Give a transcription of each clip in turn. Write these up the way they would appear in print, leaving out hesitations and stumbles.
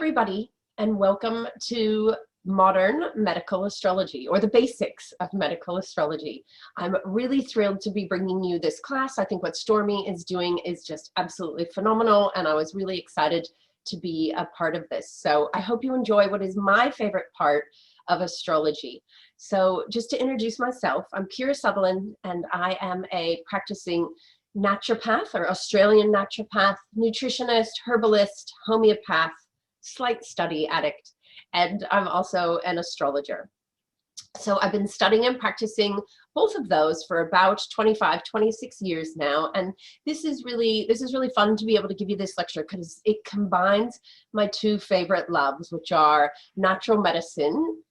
everybody, and welcome to Modern Medical Astrology, or the basics of medical astrology. I'm really thrilled to be bringing you this class. I think what Stormie is doing is just absolutely phenomenal, and I was really excited to be a part of this. So I hope you enjoy what is my favorite part of astrology. So just to introduce myself, I'm Sutherland, and I am a practicing naturopath or Australian naturopath, nutritionist, herbalist, homeopath, slight study addict, and I'm also an astrologer. So I've been studying and practicing both of those for about 25, 26 years now, and this is really fun to be able to give you this lecture because it combines my two favorite loves, which are natural medicine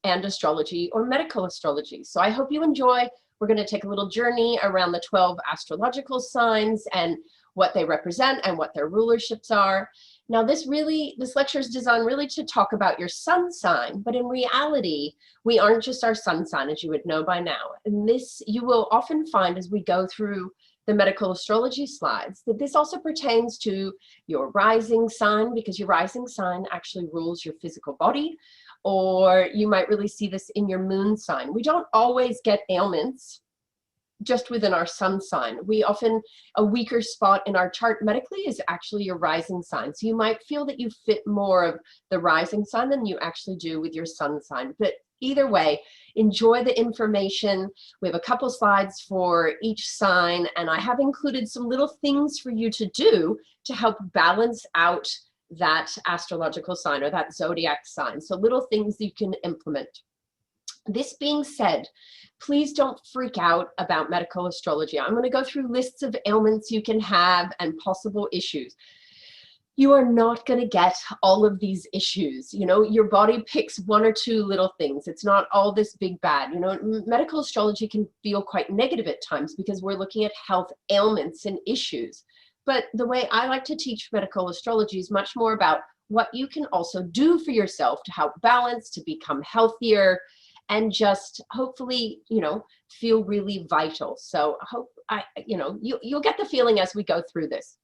and astrology, or medical astrology. So I hope you enjoy. We're going to take a little journey around the 12 astrological signs and what they represent and what their rulerships are. Now this lecture is designed really to talk about your sun sign, but in reality, we aren't just our sun sign, as you would know by now. And this you will often find as we go through the medical astrology slides, that this also pertains to your rising sign, because your rising sign actually rules your physical body, or you might really see this in your moon sign. We don't always get ailments just within our sun sign. We often, a weaker spot in our chart medically is actually your rising sign. So you might feel that you fit more of the rising sign than you actually do with your sun sign. But either way, enjoy the information. We have a couple slides for each sign, and I have included some little things for you to do to help balance out that astrological sign or that zodiac sign. So little things you can implement. This being said, please don't freak out about medical astrology. I'm going to go through lists of ailments you can have and possible issues. You are not going to get all of these issues. You know, your body picks one or two little things. It's not all this big bad. You know, medical astrology can feel quite negative at times because we're looking at health ailments and issues. But the way I like to teach medical astrology is much more about what you can also do for yourself to help balance, to become healthier, and just hopefully, you know, feel really vital. So I hope you'll get the feeling as we go through this.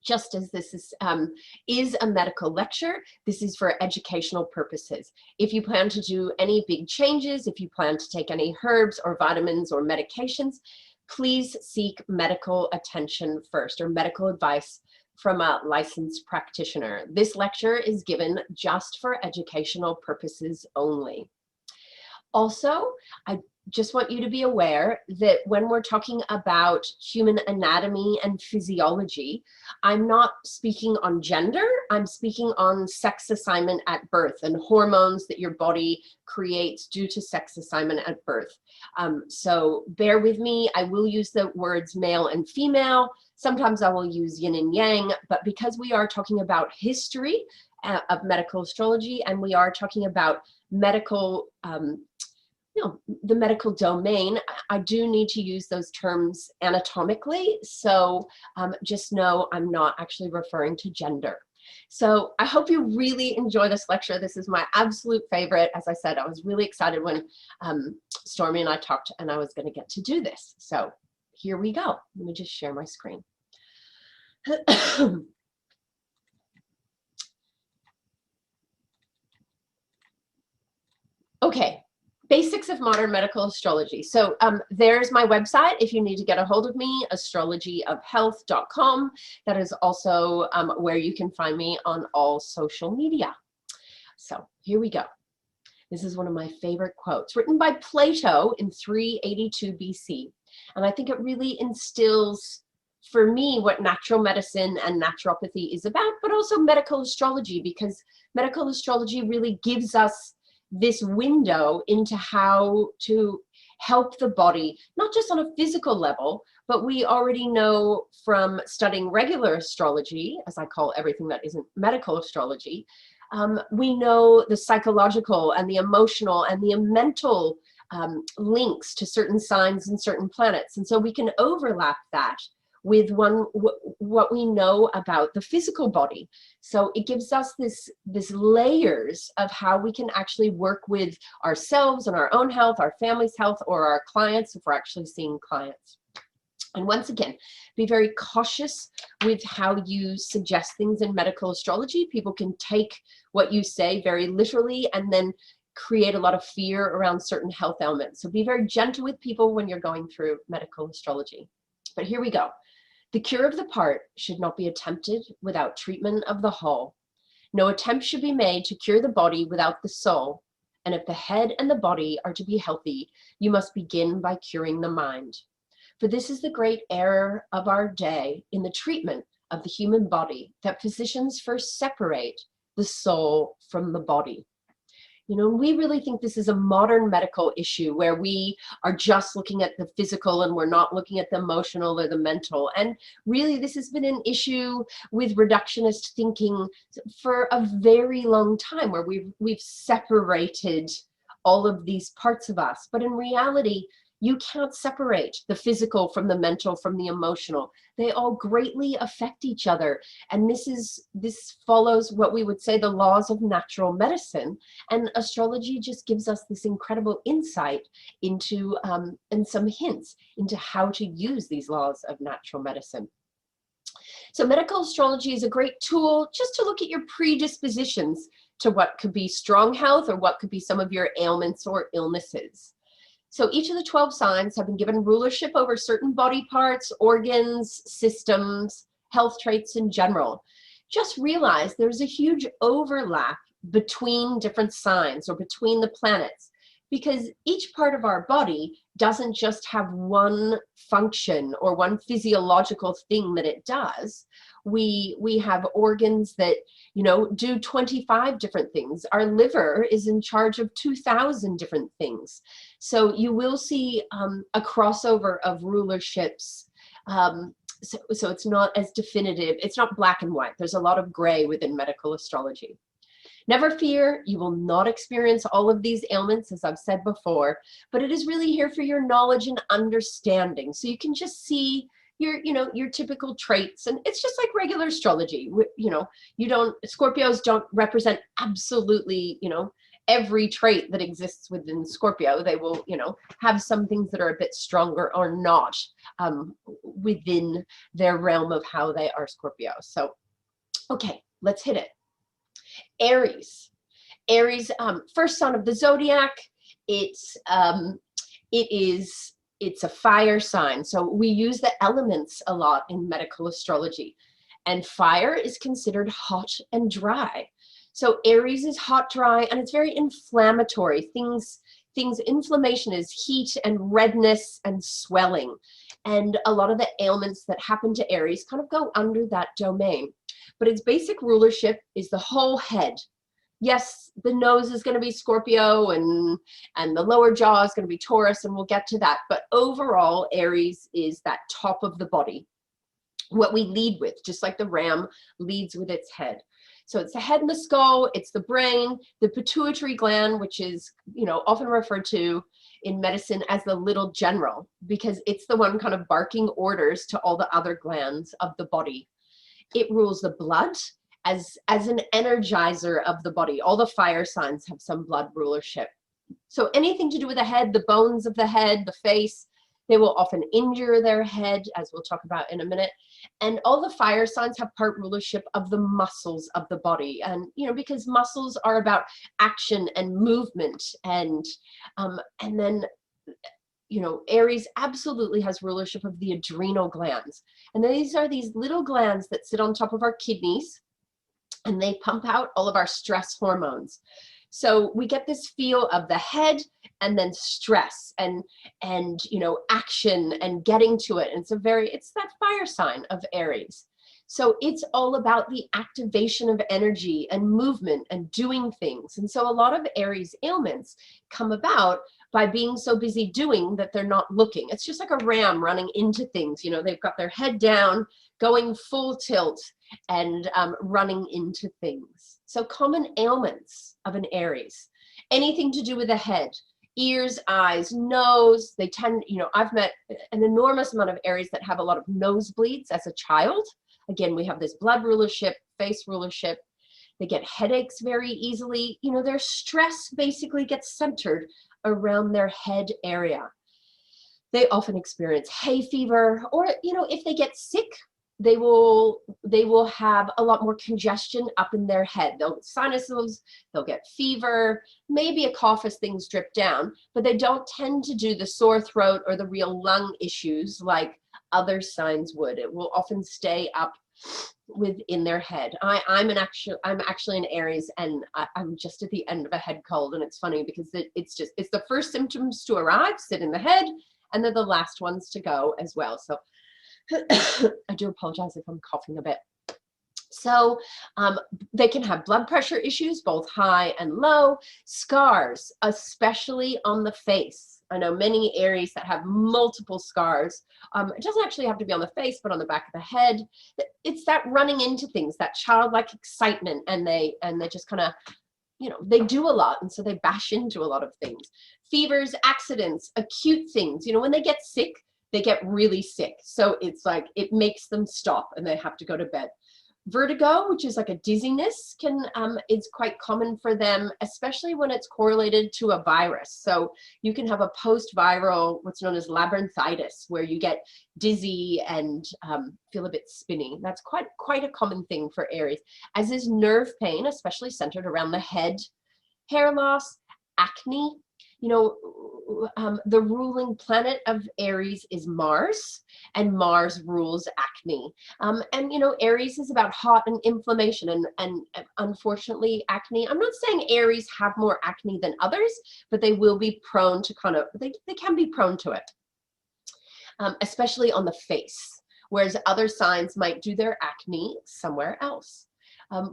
Just as this is a medical lecture, this is for educational purposes. If you plan to do any big changes, if you plan to take any herbs or vitamins or medications, please seek medical attention first, or medical advice from a licensed practitioner. This lecture is given just for educational purposes only. Also, I just want you to be aware that when we're talking about human anatomy and physiology, I'm not speaking on gender, I'm speaking on sex assignment at birth and hormones that your body creates due to sex assignment at birth. So bear with me, I will use the words male and female, sometimes I will use yin and yang, but because we are talking about history of medical astrology, and we are talking about medical the medical domain, I do need to use those terms anatomically. So just know I'm not actually referring to gender. So I hope you really enjoy this lecture. This is my absolute favorite. As I said, I was really excited when Stormie and I talked and I was going to get to do this. So here we go. Let me just share my screen. Okay. Basics of modern medical astrology. So there's my website if you need to get a hold of me, astrologyofhealth.com. That is also where you can find me on all social media. So here we go. This is one of my favorite quotes, written by Plato in 382 BC. And I think it really instills for me what natural medicine and naturopathy is about, but also medical astrology, because medical astrology really gives us this window into how to help the body, not just on a physical level, but we already know from studying regular astrology, as I call everything that isn't medical astrology, we know the psychological and the emotional and the mental links to certain signs and certain planets. And so we can overlap that with what we know about the physical body. So it gives us this layers of how we can actually work with ourselves and our own health, our family's health, or our clients if we're actually seeing clients. And once again, be very cautious with how you suggest things in medical astrology. People can take what you say very literally and then create a lot of fear around certain health ailments. So be very gentle with people when you're going through medical astrology. But here we go. The cure of the part should not be attempted without treatment of the whole. No attempt should be made to cure the body without the soul. And if the head and the body are to be healthy, you must begin by curing the mind. For this is the great error of our day in the treatment of the human body, that physicians first separate the soul from the body. You know, we really think this is a modern medical issue where we are just looking at the physical and we're not looking at the emotional or the mental. And really, this has been an issue with reductionist thinking for a very long time, where we've separated all of these parts of us. But in reality, you can't separate the physical from the mental, from the emotional. They all greatly affect each other. And this follows what we would say the laws of natural medicine. And astrology just gives us this incredible insight into, and some hints into how to use these laws of natural medicine. So medical astrology is a great tool just to look at your predispositions to what could be strong health or what could be some of your ailments or illnesses. So each of the 12 signs have been given rulership over certain body parts, organs, systems, health traits in general. Just realize there's a huge overlap between different signs or between the planets, because each part of our body doesn't just have one function or one physiological thing that it does. We have organs that, you know, do 25 different things. Our liver is in charge of 2,000 different things. So you will see a crossover of rulerships. So it's not as definitive. It's not black and white. There's a lot of gray within medical astrology. Never fear, you will not experience all of these ailments, as I've said before, but it is really here for your knowledge and understanding. So you can just see your typical traits, and it's just like regular astrology. Scorpios don't represent absolutely, every trait that exists within Scorpio. They will, have some things that are a bit stronger or not within their realm of how they are Scorpio. So, okay, let's hit it. Aries, first sign of the zodiac. It's a fire sign. So we use the elements a lot in medical astrology, and fire is considered hot and dry. So Aries is hot, dry, and it's very inflammatory. Inflammation is heat and redness and swelling. And a lot of the ailments that happen to Aries kind of go under that domain. But its basic rulership is the whole head. Yes, the nose is going to be Scorpio, and the lower jaw is going to be Taurus, and we'll get to that. But overall, Aries is that top of the body, what we lead with, just like the ram leads with its head. So it's the head and the skull, it's the brain, the pituitary gland, which is, often referred to in medicine as the little general, because it's the one kind of barking orders to all the other glands of the body. It rules the blood as an energizer of the body. All the fire signs have some blood rulership. So anything to do with the head, the bones of the head, the face, they will often injure their head, as we'll talk about in a minute. And all the fire signs have part rulership of the muscles of the body. And, because muscles are about action and movement. And then, Aries absolutely has rulership of the adrenal glands. And these are these little glands that sit on top of our kidneys, and they pump out all of our stress hormones. So we get this feel of the head and then stress and action and getting to it. And it's that fire sign of Aries. So it's all about the activation of energy and movement and doing things. And so a lot of Aries ailments come about by being so busy doing that they're not looking. It's just like a ram running into things. They've got their head down, going full tilt, and running into things. So common ailments of an Aries, anything to do with the head, ears, eyes, nose. They tend, I've met an enormous amount of Aries that have a lot of nosebleeds as a child. Again, we have this blood rulership, face rulership. They get headaches very easily. Their stress basically gets centered around their head area. They often experience hay fever, or, you know, if they get sick, they will have a lot more congestion up in their head. They'll get sinuses, they'll get fever, maybe a cough as things drip down, but they don't tend to do the sore throat or the real lung issues like other signs would. It will often stay up within their head. I'm actually an Aries, and I'm just at the end of a head cold, and it's funny because it's the first symptoms to arrive, sit in the head, and they're the last ones to go as well. So I do apologize if I'm coughing a bit. So they can have blood pressure issues, both high and low, scars, especially on the face. I know many Aries that have multiple scars. It doesn't actually have to be on the face, but on the back of the head. It's that running into things, that childlike excitement, and they just kind of, you know, they do a lot, and so they bash into a lot of things. Fevers, accidents, acute things. You know, when they get sick, they get really sick. So it's like it makes them stop and they have to go to bed. Vertigo, which is like a dizziness, is quite common for them, especially when it's correlated to a virus. So you can have a post-viral, what's known as labyrinthitis, where you get dizzy and feel a bit spinny. That's quite a common thing for Aries, as is nerve pain, especially centered around the head, hair loss, acne. You know, the ruling planet of Aries is Mars, and Mars rules acne. And, you know, Aries is about hot and inflammation, and unfortunately, acne. I'm not saying Aries have more acne than others, but they will be prone to they can be prone to it, especially on the face, whereas other signs might do their acne somewhere else.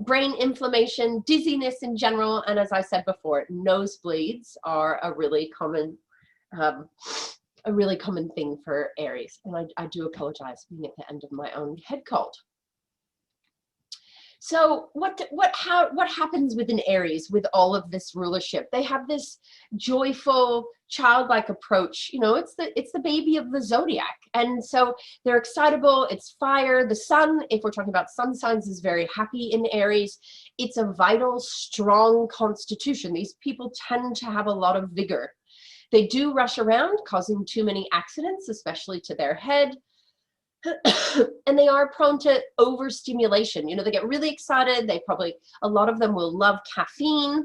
Brain inflammation, dizziness in general, and as I said before, nosebleeds are a really common thing for Aries. And I do apologize for being at the end of my own head cold. So what happens with an Aries with all of this rulership? They have this joyful, childlike approach. You know, it's the baby of the zodiac, and so they're excitable. It's fire. The sun, if we're talking about sun signs, is very happy in Aries. It's a vital, strong constitution. These people tend to have a lot of vigor. They do rush around, causing too many accidents, especially to their head. And they are prone to overstimulation. You know, they get really excited. A lot of them will love caffeine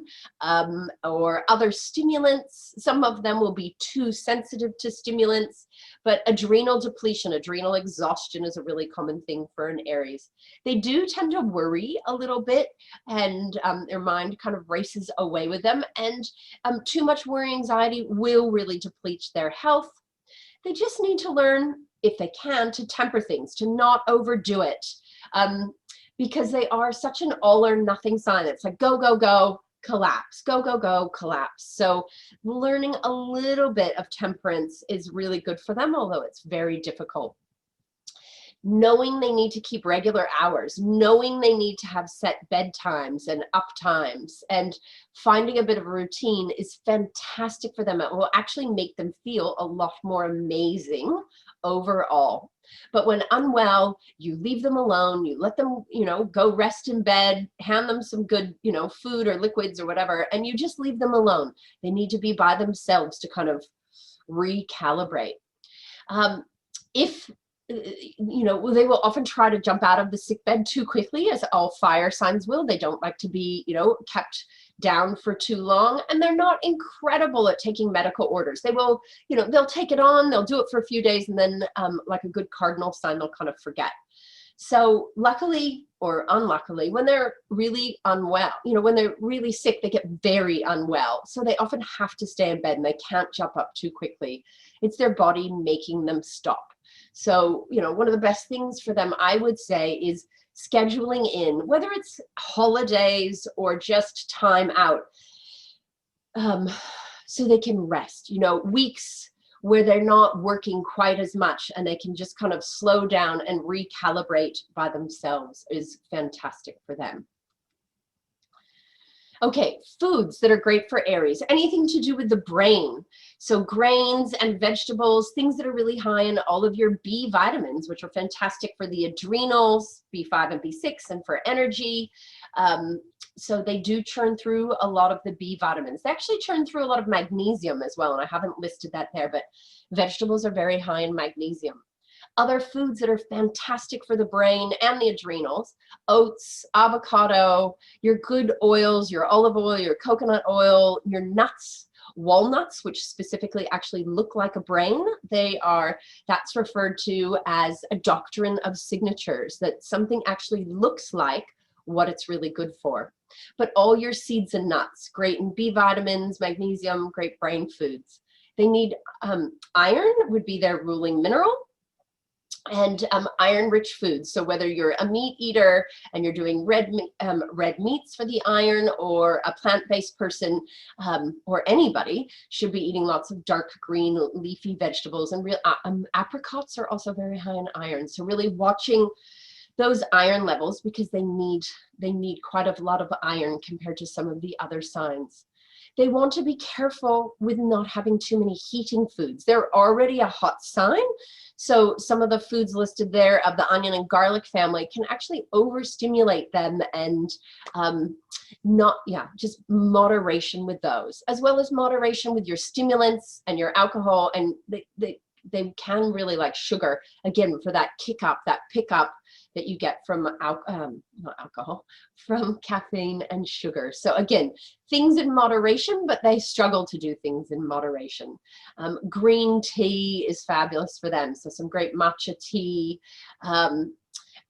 or other stimulants. Some of them will be too sensitive to stimulants, but adrenal depletion, adrenal exhaustion is a really common thing for an Aries. They do tend to worry a little bit, and their mind kind of races away with them, and too much worry, anxiety will really deplete their health. They just need to learn, if they can, to temper things, to not overdo it, because they are such an all or nothing sign. It's like go, go, go, collapse, go, go, go, collapse. So learning a little bit of temperance is really good for them, although it's very difficult. Knowing they need to keep regular hours, knowing they need to have set bedtimes and up times, and finding a bit of a routine is fantastic for them. It will actually make them feel a lot more amazing overall. But when unwell, you leave them alone, you let them, you know, go rest in bed, hand them some good, you know, food or liquids or whatever, and you just leave them alone. They need to be by themselves to kind of recalibrate. You know, they will often try to jump out of the sick bed too quickly, as all fire signs will. They don't like to be, you know, kept down for too long, and they're not incredible at taking medical orders. They will, you know, they'll take it on, they'll do it for a few days, and then like a good cardinal sign, they'll kind of forget. So luckily or unluckily, when they're really unwell, you know, when they're really sick, they get very unwell. So they often have to stay in bed, and they can't jump up too quickly. It's their body making them stop. So, you know, one of the best things for them, I would say, is scheduling in, whether it's holidays or just time out, so they can rest, you know, weeks where they're not working quite as much and they can just kind of slow down and recalibrate by themselves is fantastic for them. Okay, foods that are great for Aries, anything to do with the brain. So grains and vegetables, things that are really high in all of your B vitamins, which are fantastic for the adrenals, B5 and B6, and for energy. So they do churn through a lot of the B vitamins. They actually churn through a lot of magnesium as well, and I haven't listed that there, but vegetables are very high in magnesium. Other foods that are fantastic for the brain and the adrenals: oats, avocado, your good oils, your olive oil, your coconut oil, your nuts, walnuts, which specifically actually look like a brain. That's referred to as a doctrine of signatures, that something actually looks like what it's really good for. But all your seeds and nuts, great in B vitamins, magnesium, great brain foods. They need iron, would be their ruling mineral, and iron-rich foods. So whether you're a meat eater and you're doing red meats for the iron, or a plant-based person, or anybody, should be eating lots of dark green leafy vegetables. And apricots are also very high in iron. So really watching those iron levels, because they need quite a lot of iron compared to some of the other signs. They want to be careful with not having too many heating foods. They're already a hot sign, so some of the foods listed there of the onion and garlic family can actually overstimulate them, and just moderation with those, as well as moderation with your stimulants and your alcohol. And they can really like sugar, again, for that kick up, that pickup that you get from not alcohol, from caffeine and sugar. So again, things in moderation, but they struggle to do things in moderation. Green tea is fabulous for them. So some great matcha tea,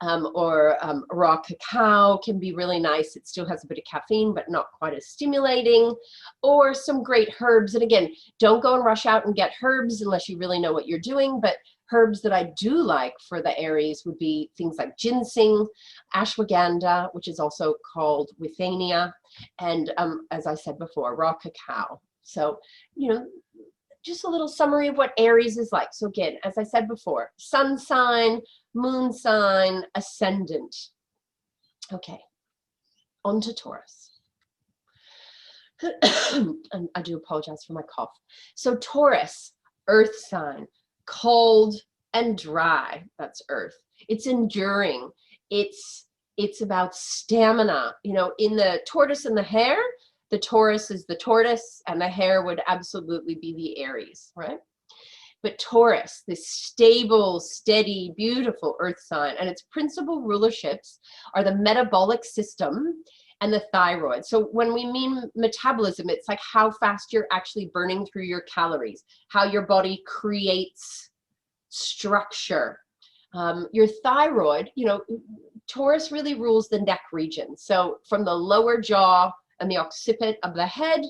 or raw cacao can be really nice. It still has a bit of caffeine, but not quite as stimulating. Or some great herbs. And again, don't go and rush out and get herbs unless you really know what you're doing. But herbs that I do like for the Aries would be things like ginseng, ashwagandha, which is also called withania, and as I said before, raw cacao. So, just a little summary of what Aries is like. So again, as I said before, sun sign, moon sign, ascendant. Okay, on to Taurus. And I do apologize for my cough. So Taurus, earth sign, cold and dry. That's earth. It's enduring. It's about stamina. In the tortoise and the hare, the Taurus is the tortoise, and the hare would absolutely be the Aries, right? But Taurus, this stable, steady, beautiful earth sign, and its principal rulerships are the metabolic system and the thyroid. So when we mean metabolism, it's like how fast you're actually burning through your calories, how your body creates structure. Your thyroid, Taurus really rules the neck region. So from the lower jaw and the occiput of the head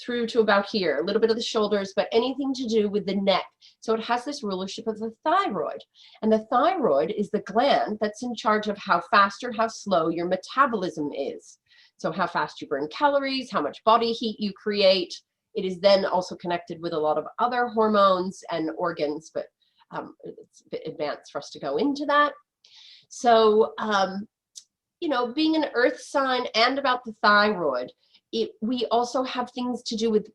through to about here, a little bit of the shoulders, but anything to do with the neck. So it has this rulership of the thyroid. And the thyroid is the gland that's in charge of how fast or how slow your metabolism is. So how fast you burn calories, how much body heat you create. It is then also connected with a lot of other hormones and organs, but it's a bit advanced for us to go into that. So, being an earth sign and about the thyroid, we also have things to do with,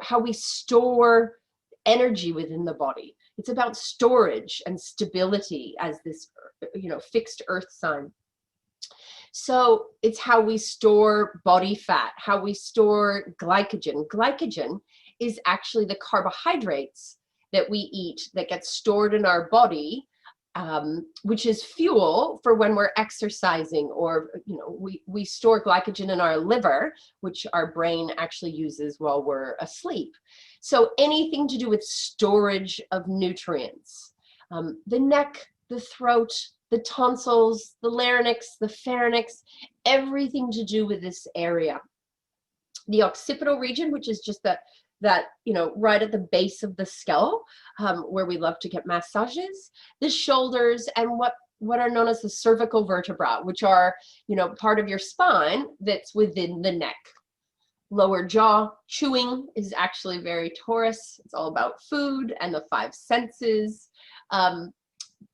how we store energy within the body. It's about storage and stability as this, fixed earth sign. So it's how we store body fat, how we store glycogen. Glycogen is actually the carbohydrates that we eat that get stored in our body, which is fuel for when we're exercising, or we store glycogen in our liver, which our brain actually uses while we're asleep. So anything to do with storage of nutrients. The neck, the throat, the tonsils, the larynx, the pharynx, everything to do with this area. The occipital region, which is just that right at the base of the skull, where we love to get massages, the shoulders, and what are known as the cervical vertebra, which are, part of your spine that's within the neck. Lower jaw, chewing is actually very Taurus. It's all about food and the five senses.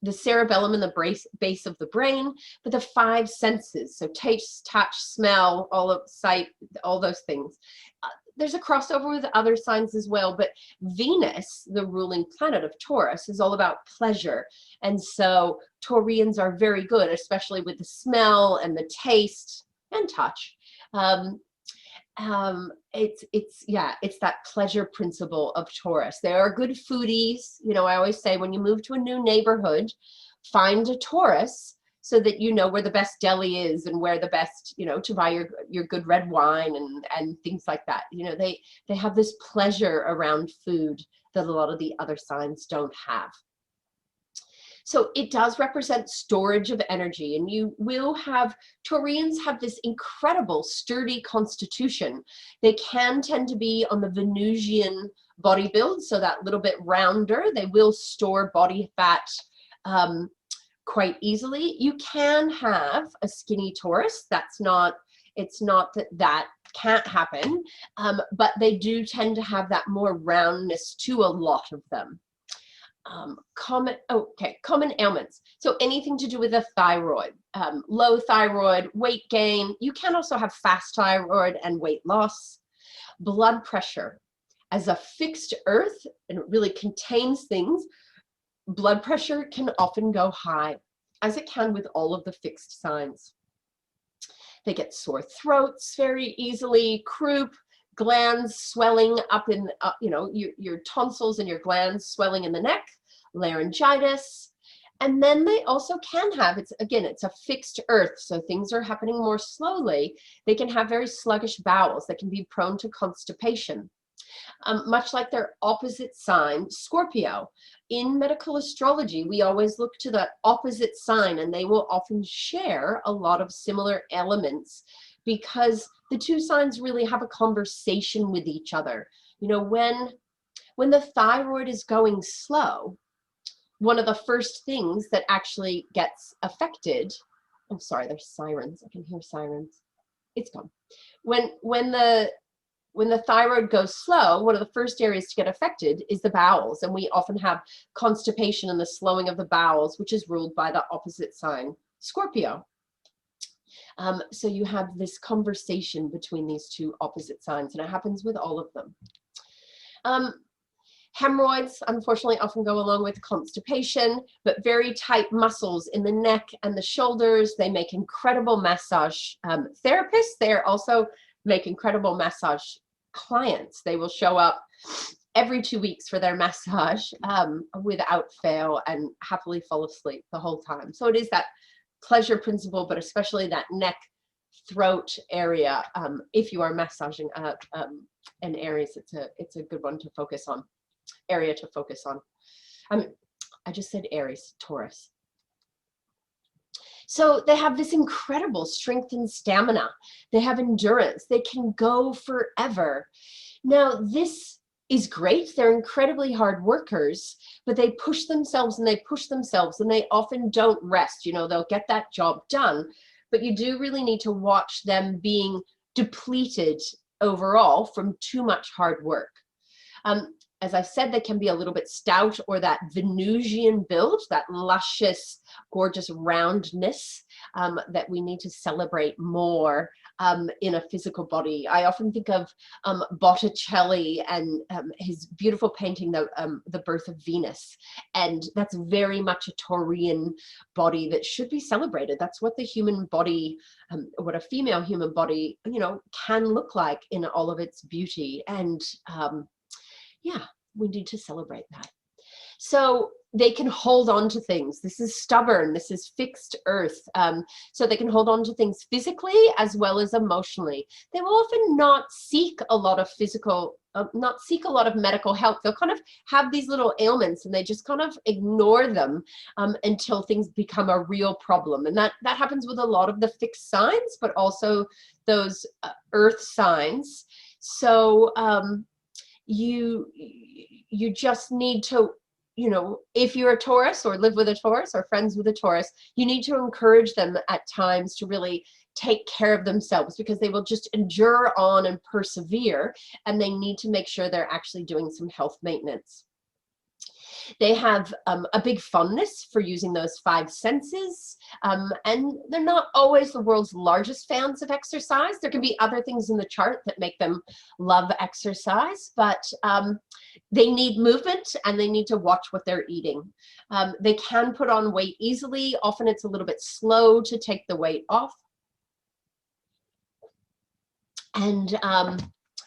The cerebellum and the base of the brain, but the five senses, so taste, touch, smell, all of sight, all those things. There's a crossover with other signs as well, but Venus, the ruling planet of Taurus, is all about pleasure. And so Taurians are very good, especially with the smell and the taste, and touch. It's that pleasure principle of Taurus. They are good foodies. You know, I always say when you move to a new neighborhood, find a Taurus so that you know where the best deli is and where the best, you know, to buy your good red wine and things like that. You know, they have this pleasure around food that a lot of the other signs don't have. So it does represent storage of energy, and you will have, Taurians have this incredible sturdy constitution. They can tend to be on the Venusian body build, so that little bit rounder. They will store body fat quite easily. You can have a skinny Taurus. It's not that can't happen, but they do tend to have that more roundness to a lot of them. Common ailments. So anything to do with the thyroid, low thyroid, weight gain. You can also have fast thyroid and weight loss. Blood pressure. As a fixed earth, and it really contains things, blood pressure can often go high, as it can with all of the fixed signs. They get sore throats very easily, croup, glands swelling up in, you know, your tonsils and your glands swelling in the neck, laryngitis. And then they also can have, it's a fixed earth, so things are happening more slowly. They can have very sluggish bowels that can be prone to constipation. Much like their opposite sign, Scorpio. In medical astrology, we always look to the opposite sign, and they will often share a lot of similar elements because the two signs really have a conversation with each other. You know, when the thyroid is going slow, one of the first things that actually gets affected, I'm sorry, there's sirens. I can hear sirens. It's gone. When the thyroid goes slow, one of the first areas to get affected is the bowels, and we often have constipation and the slowing of the bowels, which is ruled by the opposite sign, Scorpio. So you have this conversation between these two opposite signs, and it happens with all of them. Hemorrhoids, unfortunately, often go along with constipation, but very tight muscles in the neck and the shoulders. They make incredible massage therapists. They also make incredible massage clients. They will show up every 2 weeks for their massage without fail and happily fall asleep the whole time. So it is that pleasure principle, but especially that neck, throat area. If you are massaging an Aries, it's a good one to focus on. Area to focus on. I just said Aries, Taurus. So they have this incredible strength and stamina. They have endurance. They can go forever. Now, this is great. They're incredibly hard workers, but they push themselves and they push themselves, and they often don't rest. You know, they'll get that job done, but you do really need to watch them being depleted overall from too much hard work. As I said, they can be a little bit stout, or that Venusian build, that luscious, gorgeous roundness that we need to celebrate more in a physical body. I often think of Botticelli and his beautiful painting, The Birth of Venus. And that's very much a Taurian body that should be celebrated. That's what the human body, what a female human body, you know, can look like in all of its beauty. And yeah, we need to celebrate that. So they can hold on to things. This is stubborn. This is fixed earth. So they can hold on to things physically as well as emotionally. They will often not seek a lot of medical help. They'll kind of have these little ailments and they just kind of ignore them until things become a real problem. And that happens with a lot of the fixed signs, but also those earth signs. So you just need to, you know, if you're a Taurus or live with a Taurus or friends with a Taurus, you need to encourage them at times to really take care of themselves, because they will just endure on and persevere, and they need to make sure they're actually doing some health maintenance. They have a big fondness for using those five senses, and they're not always the world's largest fans of exercise. There can be other things in the chart that make them love exercise, but they need movement and they need to watch what they're eating. They can put on weight easily. Often it's a little bit slow to take the weight off. And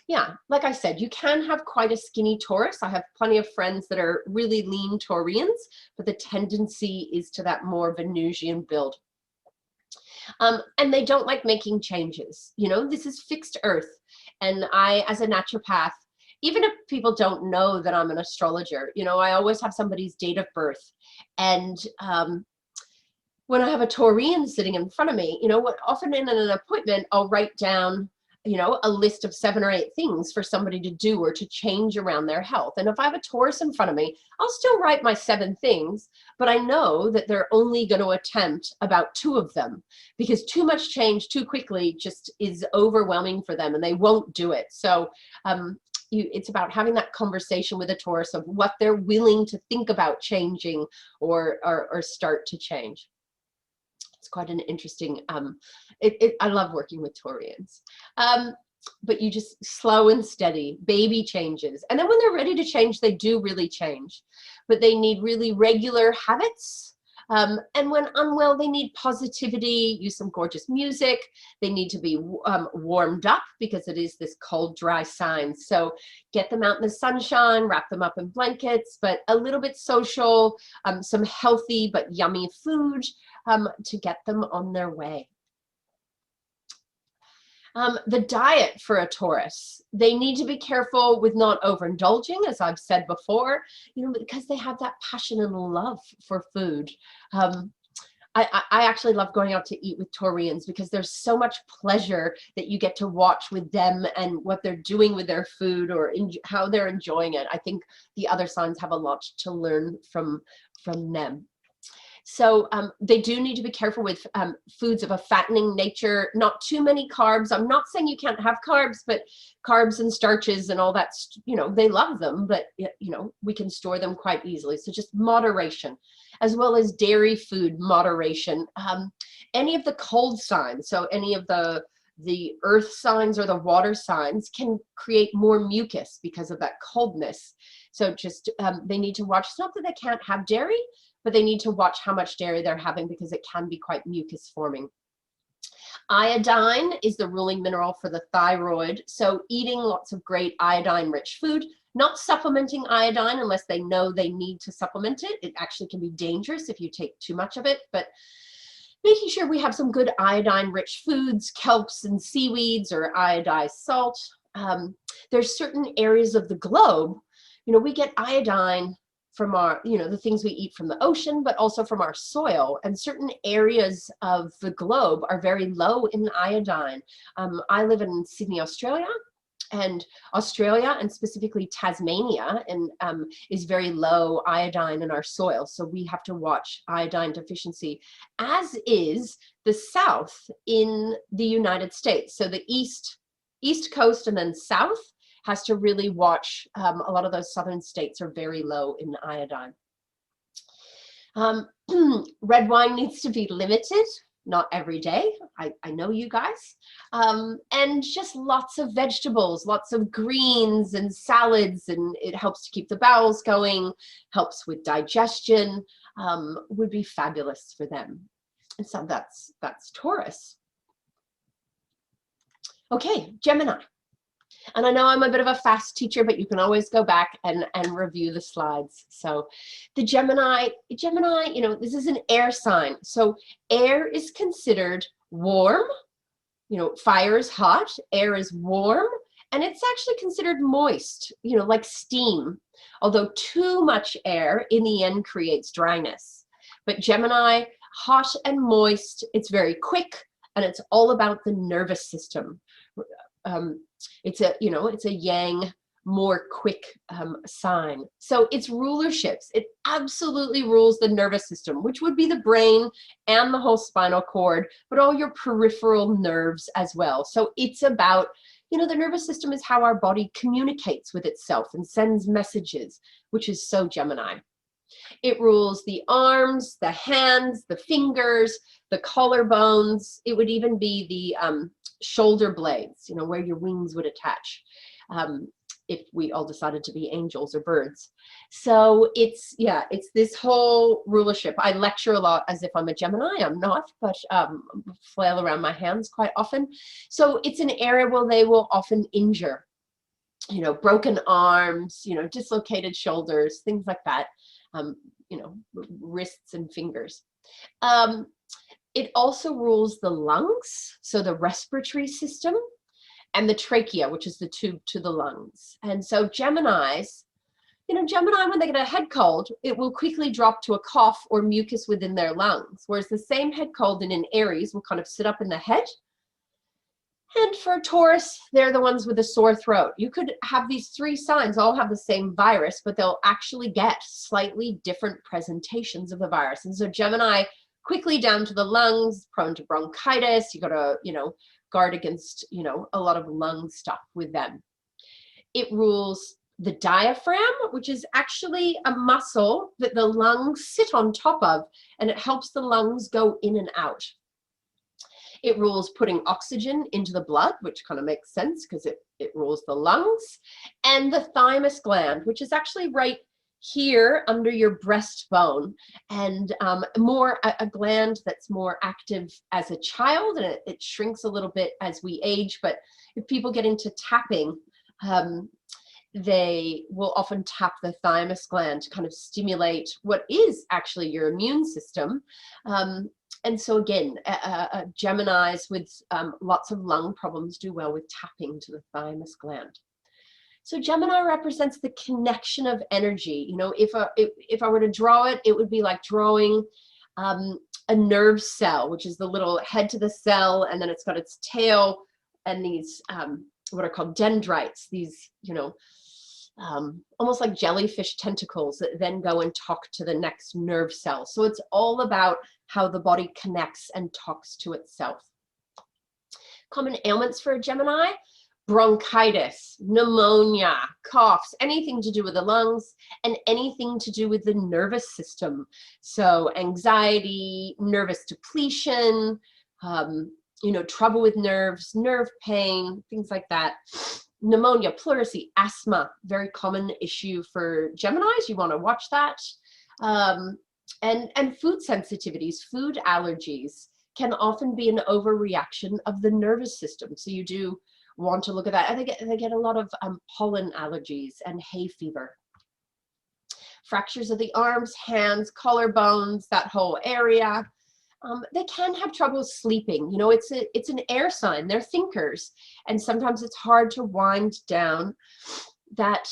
yeah, like I said, you can have quite a skinny Taurus. I have plenty of friends that are really lean Taurians, but the tendency is to that more Venusian build. And they don't like making changes. You know, this is fixed earth. And I, as a naturopath, even if people don't know that I'm an astrologer, you know, I always have somebody's date of birth. And when I have a Taurian sitting in front of me, you know, often in an appointment, I'll write down, you know, a list of 7 or 8 things for somebody to do or to change around their health. And if I have a Taurus in front of me, I'll still write my 7 things, but I know that they're only going to attempt about 2 of them, because too much change too quickly just is overwhelming for them and they won't do it. So it's about having that conversation with a Taurus of what they're willing to think about changing or start to change. It's quite an interesting, I love working with Taurians. But you just slow and steady, baby changes. And then when they're ready to change, they do really change. But they need really regular habits. And when unwell, they need positivity, use some gorgeous music. They need to be warmed up because it is this cold, dry sign. So get them out in the sunshine, wrap them up in blankets, but a little bit social, some healthy but yummy food to get them on their way. The diet for a Taurus, they need to be careful with not overindulging, as I've said before, you know, because they have that passion and love for food. I actually love going out to eat with Taurians because there's so much pleasure that you get to watch with them and what they're doing with their food or how they're enjoying it. I think the other signs have a lot to learn from them. So they do need to be careful with foods of a fattening nature, not too many carbs. I'm not saying you can't have carbs, but carbs and starches and all that, you know, they love them, but, you know, we can store them quite easily. So just moderation, as well as dairy food moderation. Any of the cold signs, so any of the earth signs or the water signs can create more mucus because of that coldness. So just they need to watch. It's not that they can't have dairy, but they need to watch how much dairy they're having because it can be quite mucus forming. Iodine is the ruling mineral for the thyroid. So eating lots of great iodine rich food, not supplementing iodine unless they know they need to supplement it. It actually can be dangerous if you take too much of it, but making sure we have some good iodine rich foods, kelps and seaweeds or iodized salt. There's certain areas of the globe, you know, we get iodine from our, you know, the things we eat from the ocean, but also from our soil. And certain areas of the globe are very low in iodine. I live in Sydney, Australia, and specifically Tasmania is very low iodine in our soil. So we have to watch iodine deficiency, as is the South in the United States. So the East Coast and then South has to really watch. A lot of those southern states are very low in iodine. Red wine needs to be limited, not every day. I know you guys. And just lots of vegetables, lots of greens and salads, and it helps to keep the bowels going, helps with digestion, would be fabulous for them. And so that's Taurus. Okay, Gemini. And I know I'm a bit of a fast teacher, but you can always go back and review the slides. So the Gemini, you know, this is an air sign. So air is considered warm. You know, fire is hot, air is warm, and it's actually considered moist, you know, like steam. Although too much air in the end creates dryness. But Gemini, hot and moist, it's very quick, and it's all about the nervous system. It's a yang, more quick sign. So it's rulerships. It absolutely rules the nervous system, which would be the brain and the whole spinal cord, but all your peripheral nerves as well. So it's about, you know, the nervous system is how our body communicates with itself and sends messages, which is so Gemini. It rules the arms, the hands, the fingers, the collarbones. It would even be the shoulder blades, you know, where your wings would attach. if we all decided to be angels or birds. So it's, yeah, it's this whole rulership. I lecture a lot as if I'm a Gemini. I'm not, but flail around my hands quite often. So it's an area where they will often injure, you know, broken arms, you know, dislocated shoulders, things like that, you know, wrists and fingers. It also rules the lungs, so the respiratory system, and the trachea, which is the tube to the lungs. And so Geminis, you know, Gemini, when they get a head cold, it will quickly drop to a cough or mucus within their lungs, whereas the same head cold in an Aries will kind of sit up in the head. And for Taurus, they're the ones with a sore throat. You could have these three signs all have the same virus, but they'll actually get slightly different presentations of the virus. And so Gemini, quickly down to the lungs, prone to bronchitis. You got to, you know, guard against, you know, a lot of lung stuff with them. It rules the diaphragm, which is actually a muscle that the lungs sit on top of, and it helps the lungs go in and out. It rules putting oxygen into the blood, which kind of makes sense because it rules the lungs, and the thymus gland, which is actually right here under your breastbone, and a gland that's more active as a child, and it shrinks a little bit as we age. But if people get into tapping, they will often tap the thymus gland to kind of stimulate what is actually your immune system. And so again, Geminis with lots of lung problems do well with tapping to the thymus gland. So Gemini represents the connection of energy. You know, if I were to draw it, it would be like drawing a nerve cell, which is the little head to the cell, and then it's got its tail and these what are called dendrites, these, you know, almost like jellyfish tentacles that then go and talk to the next nerve cell. So it's all about how the body connects and talks to itself. Common ailments for a Gemini: bronchitis, pneumonia, coughs, anything to do with the lungs, and anything to do with the nervous system. So anxiety, nervous depletion, you know, trouble with nerves, nerve pain, things like that. Pneumonia, pleurisy, asthma, very common issue for Geminis. You want to watch that. And food sensitivities, food allergies can often be an overreaction of the nervous system. So you do want to look at that. And they get a lot of pollen allergies and hay fever. Fractures of the arms, hands, collarbones, that whole area. They can have trouble sleeping. You know, it's an air sign. They're thinkers, and sometimes it's hard to wind down that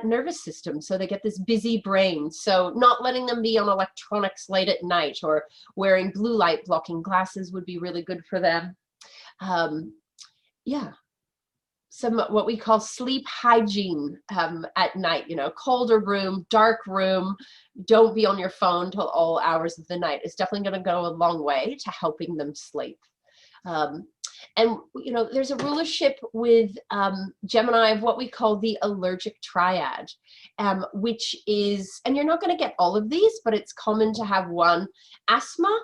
nervous system. So they get this busy brain. So not letting them be on electronics late at night, or wearing blue light blocking glasses would be really good for them. Yeah. Some what we call sleep hygiene at night, you know, colder room, dark room, don't be on your phone till all hours of the night. It's definitely going to go a long way to helping them sleep. And, you know, there's a rulership with Gemini of what we call the allergic triad, which is, and you're not going to get all of these, but it's common to have one: asthma,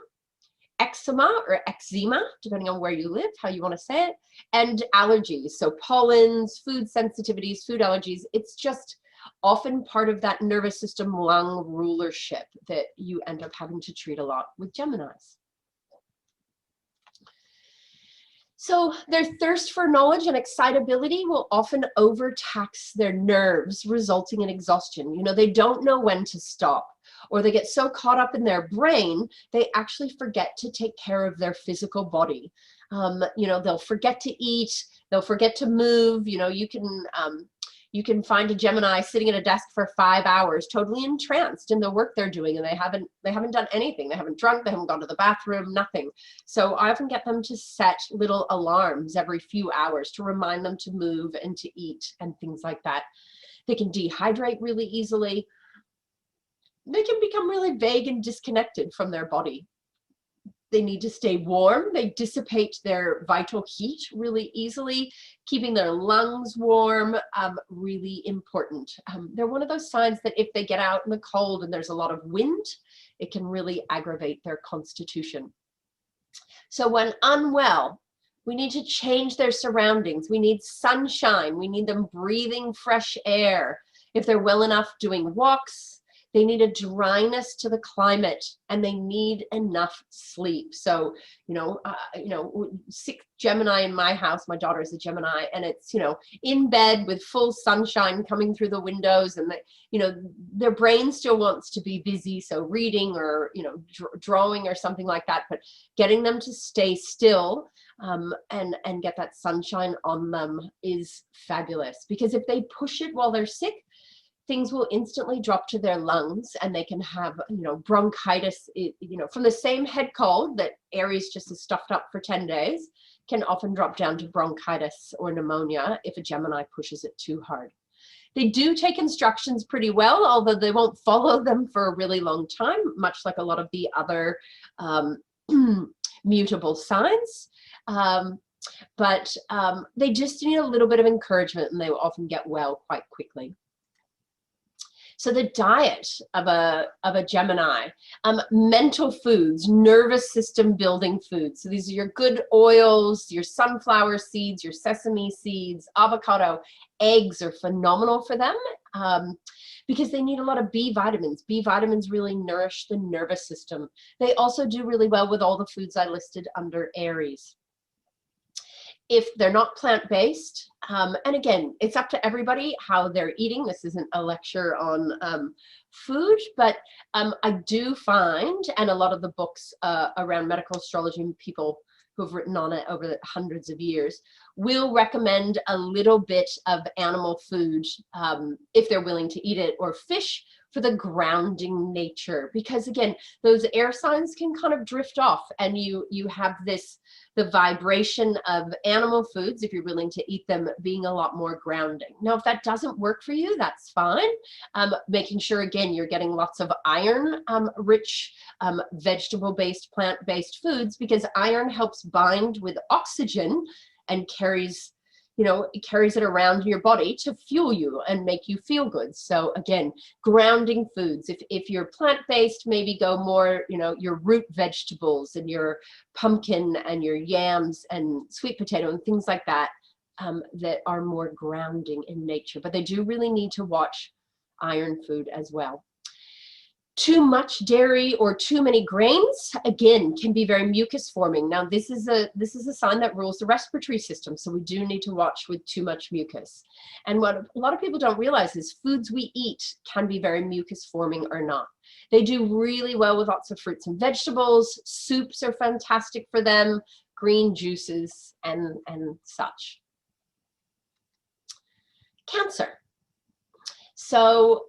eczema or eczema, depending on where you live, how you want to say it, and allergies. So pollens, food sensitivities, food allergies. It's just often part of that nervous system lung rulership that you end up having to treat a lot with Geminis. So their thirst for knowledge and excitability will often overtax their nerves, resulting in exhaustion. You know, they don't know when to stop, or they get so caught up in their brain, they actually forget to take care of their physical body. You know, they'll forget to eat, they'll forget to move. You know, you can find a Gemini sitting at a desk for 5 hours, totally entranced in the work they're doing, and they haven't done anything. They haven't drunk, they haven't gone to the bathroom, nothing. So I often get them to set little alarms every few hours to remind them to move and to eat and things like that. They can dehydrate really easily. They can become really vague and disconnected from their body. They need to stay warm. They dissipate their vital heat really easily. Keeping their lungs warm, really important. They're one of those signs that if they get out in the cold and there's a lot of wind, it can really aggravate their constitution. So when unwell, We need to change their surroundings. We need sunshine. We need them breathing fresh air. If they're well enough doing walks, they need a dryness to the climate, and they need enough sleep. So, sick Gemini in my house, my daughter is a Gemini, and it's, in bed with full sunshine coming through the windows, and their brain still wants to be busy. So reading or, drawing or something like that, but getting them to stay still and get that sunshine on them is fabulous, because if they push it while they're sick, things will instantly drop to their lungs, and they can have, bronchitis, from the same head cold that Aries just is stuffed up for 10 days, can often drop down to bronchitis or pneumonia if a Gemini pushes it too hard. They do take instructions pretty well, although they won't follow them for a really long time, much like a lot of the other mutable signs. But they just need a little bit of encouragement, and they will often get well quite quickly. So the diet of a Gemini, mental foods, nervous system building foods. So these are your good oils, your sunflower seeds, your sesame seeds, avocado, eggs are phenomenal for them because they need a lot of B vitamins. B vitamins really nourish the nervous system. They also do really well with all the foods I listed under Aries. If they're not plant-based, and again, it's up to everybody how they're eating. This isn't a lecture on food, but I do find, and a lot of the books around medical astrology and people who've written on it over hundreds of years will recommend a little bit of animal food if they're willing to eat it, or fish for the grounding nature, because again, those air signs can kind of drift off, and you have the vibration of animal foods, if you're willing to eat them, being a lot more grounding. Now, if that doesn't work for you, that's fine. Making sure, again, you're getting lots of iron rich vegetable-based, plant-based foods, because iron helps bind with oxygen and carries it around in your body to fuel you and make you feel good. So again, grounding foods. If you're plant-based, maybe go more, your root vegetables and your pumpkin and your yams and sweet potato and things like that, that are more grounding in nature. But they do really need to watch iron food as well. Too much dairy or too many grains, again, can be very mucus forming. Now, this is a sign that rules the respiratory system, so we do need to watch with too much mucus. And what a lot of people don't realize is foods we eat can be very mucus forming or not. They do really well with lots of fruits and vegetables. Soups are fantastic for them, green juices and such. Cancer. So,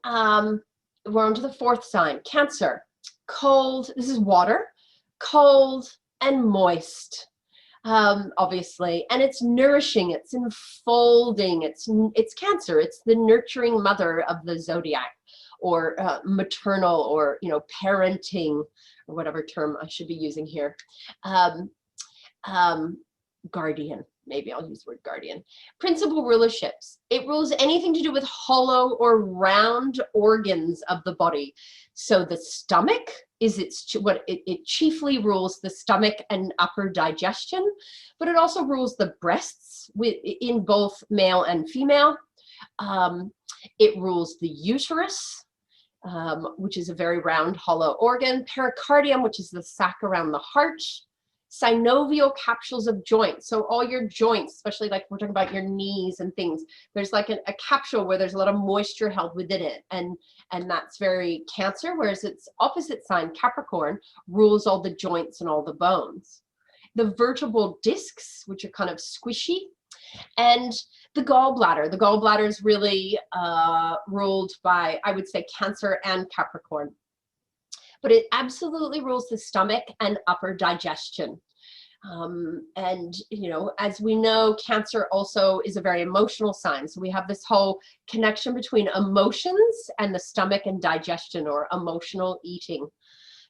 we're on to the fourth sign, Cancer. Cold, this is water, cold and moist, obviously, and it's nourishing, it's enfolding, it's Cancer, it's the nurturing mother of the zodiac, or maternal, or parenting, or whatever term I should be using here. Guardian. Maybe I'll use the word guardian. Principal rulerships. It rules anything to do with hollow or round organs of the body. So the stomach is it chiefly rules the stomach and upper digestion, but it also rules the breasts in both male and female. It rules the uterus, which is a very round, hollow organ. Pericardium, which is the sac around the heart. Synovial capsules of joints. So all your joints, especially like we're talking about your knees and things, there's like a capsule where there's a lot of moisture held within it. And that's very Cancer, whereas its opposite sign, Capricorn, rules all the joints and all the bones. The vertebral discs, which are kind of squishy, and the gallbladder. The gallbladder is really ruled by, I would say, Cancer and Capricorn. But it absolutely rules the stomach and upper digestion. And, as we know, Cancer also is a very emotional sign. So we have this whole connection between emotions and the stomach and digestion, or emotional eating.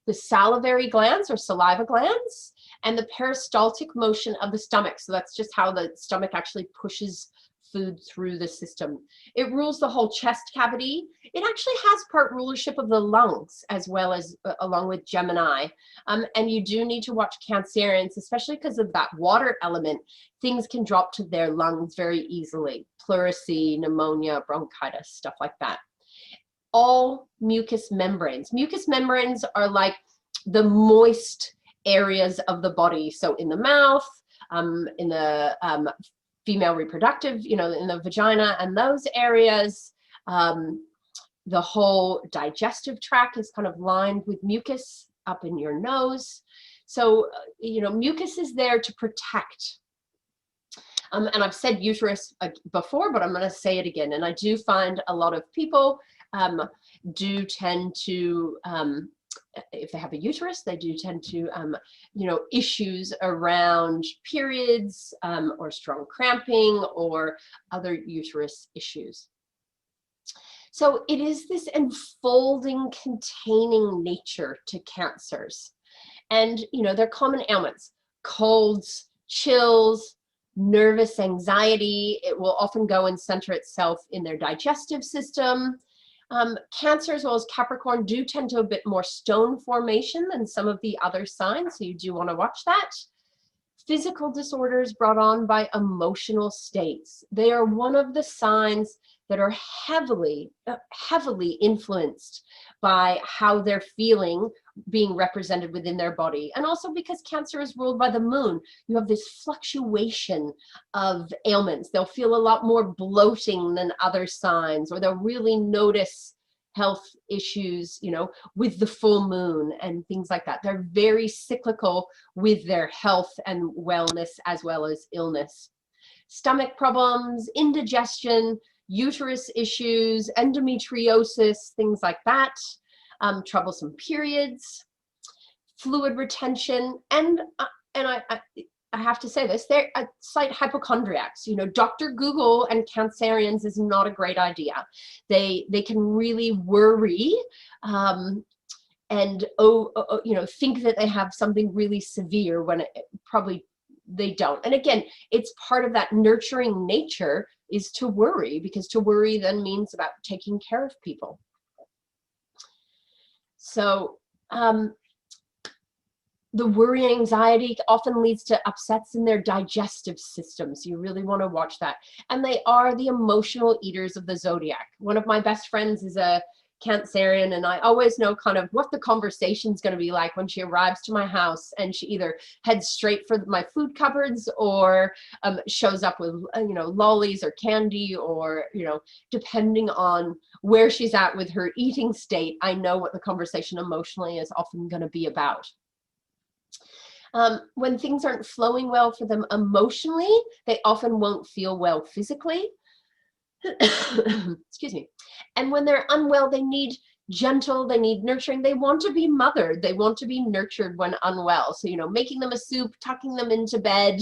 The salivary glands, or saliva glands, and the peristaltic motion of the stomach. So that's just how the stomach actually pushes food through the system. It rules the whole chest cavity. It actually has part rulership of the lungs as well as along with Gemini. And you do need to watch Cancerians, especially because of that water element. Things can drop to their lungs very easily. Pleurisy, pneumonia, bronchitis, stuff like that. All mucous membranes. Mucous membranes are like the moist areas of the body. So in the mouth, in the female reproductive, in the vagina and those areas, the whole digestive tract is kind of lined with mucus up in your nose. So, mucus is there to protect. And I've said uterus before, but I'm going to say it again. And I do find a lot of people do tend to, if they have a uterus, they do tend to, issues around periods or strong cramping or other uterus issues. So it is this enfolding, containing nature to Cancers. And, they're common ailments, colds, chills, nervous anxiety. It will often go and center itself in their digestive system. Cancer as well as Capricorn do tend to a bit more stone formation than some of the other signs, so you do want to watch that. Physical disorders brought on by emotional states. They are one of the signs that are heavily influenced by how they're feeling being represented within their body. And also because Cancer is ruled by the moon, you have this fluctuation of ailments. They'll feel a lot more bloating than other signs, or they'll really notice health issues, with the full moon and things like that. They're very cyclical with their health and wellness as well as illness. Stomach problems, indigestion, uterus issues, endometriosis, things like that, troublesome periods, fluid retention, and I have to say this, they're slight hypochondriacs. Dr. Google and Cancerians is not a great idea. They can really worry and think that they have something really severe when it probably they don't. And again, it's part of that nurturing nature is to worry, because to worry then means about taking care of people. So the worry and anxiety often leads to upsets in their digestive system. So you really want to watch that. And they are the emotional eaters of the zodiac. One of my best friends is a Cancerian, and I always know kind of what the conversation's going to be like when she arrives to my house, and she either heads straight for my food cupboards or shows up with lollies or candy, or depending on where she's at with her eating state, I know what the conversation emotionally is often going to be about. When things aren't flowing well for them emotionally, they often won't feel well physically. Excuse me. And when they're unwell, they need gentle, they need nurturing, they want to be mothered, they want to be nurtured when unwell. So, making them a soup, tucking them into bed,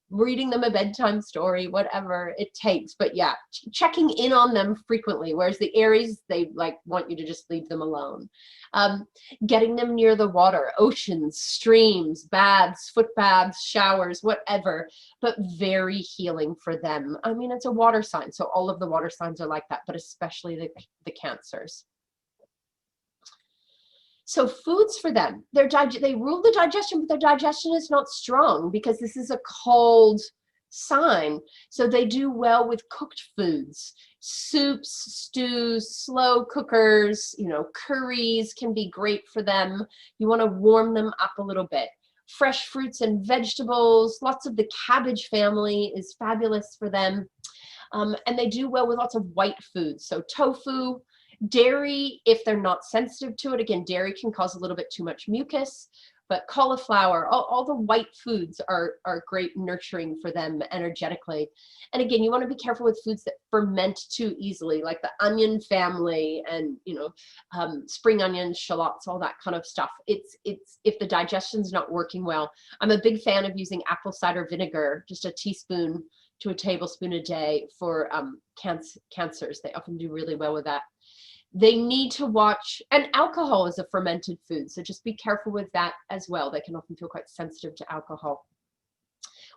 reading them a bedtime story, whatever it takes. But yeah, checking in on them frequently, whereas the Aries, they want you to just leave them alone. Getting them near the water, oceans, streams, baths, foot baths, showers, whatever, but very healing for them. I mean, it's a water sign, so all of the water signs are like that, but especially the Cancers. So foods for them, they rule the digestion, but their digestion is not strong because this is a cold sign. So they do well with cooked foods, soups, stews, slow cookers, curries can be great for them. You want to warm them up a little bit. Fresh fruits and vegetables, lots of the cabbage family is fabulous for them. And they do well with lots of white foods. So tofu, dairy, if they're not sensitive to it, again, dairy can cause a little bit too much mucus, but cauliflower, all the white foods are great nurturing for them energetically. And again, you want to be careful with foods that ferment too easily, like the onion family and, spring onions, shallots, all that kind of stuff. It's if the digestion's not working well. I'm a big fan of using apple cider vinegar, just a teaspoon to a tablespoon a day for Cancers. They often do really well with that. They need to watch, and alcohol is a fermented food, so just be careful with that as well. They can often feel quite sensitive to alcohol.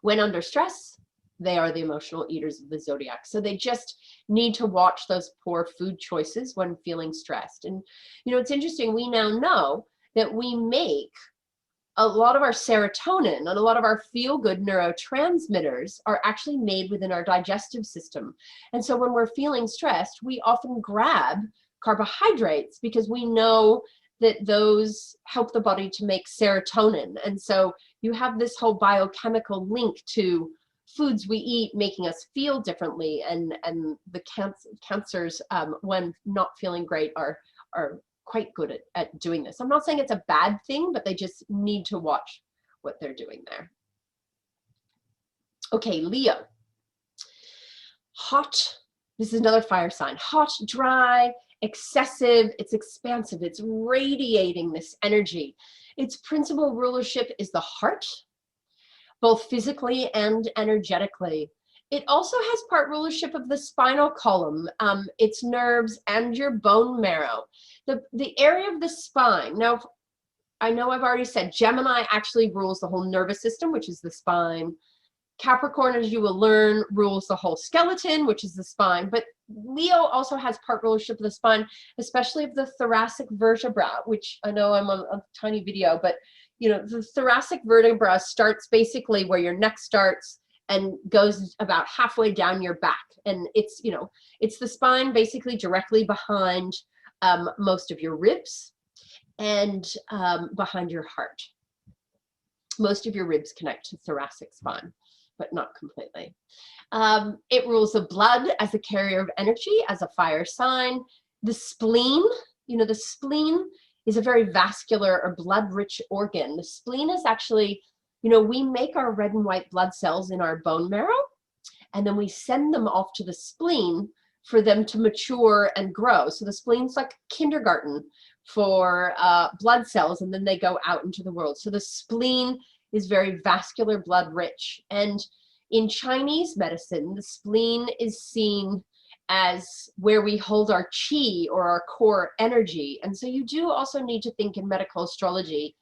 When under stress, they are the emotional eaters of the zodiac. So they just need to watch those poor food choices when feeling stressed. And, you know, it's interesting. We now know that we make a lot of our serotonin and a lot of our feel-good neurotransmitters are actually made within our digestive system. And so when we're feeling stressed, we often grab carbohydrates because we know that those help the body to make serotonin. And so you have this whole biochemical link to foods we eat making us feel differently, and the cancers when not feeling great are quite good at doing this. I'm not saying it's a bad thing, but they just need to watch what they're doing there. Okay, Leo. Hot. This is another fire sign. Hot, dry, excessive, it's expansive, it's radiating this energy. Its principal rulership is the heart, both physically and energetically. It also has part rulership of the spinal column, its nerves, and your bone marrow. The area of the spine, now I know I've already said Gemini actually rules the whole nervous system, which is the spine. Capricorn, as you will learn, rules the whole skeleton, which is the spine. But Leo also has part rulership of the spine, especially of the thoracic vertebra, which I know I'm on a tiny video, but you know, the thoracic vertebra starts basically where your neck starts and goes about halfway down your back. And it's, you know, it's the spine basically directly behind most of your ribs and behind your heart. Most of your ribs connect to thoracic spine, but not completely. It rules the blood as a carrier of energy, as a fire sign. The spleen, you know, the spleen is a very vascular or blood-rich organ. The spleen is actually, you know, we make our red and white blood cells in our bone marrow, and then we send them off to the spleen for them to mature and grow. So the spleen's like kindergarten for blood cells, and then they go out into the world. So the spleen is very vascular, blood rich. And in Chinese medicine, the spleen is seen as where we hold our chi or our core energy. And so you do also need to think in medical astrology,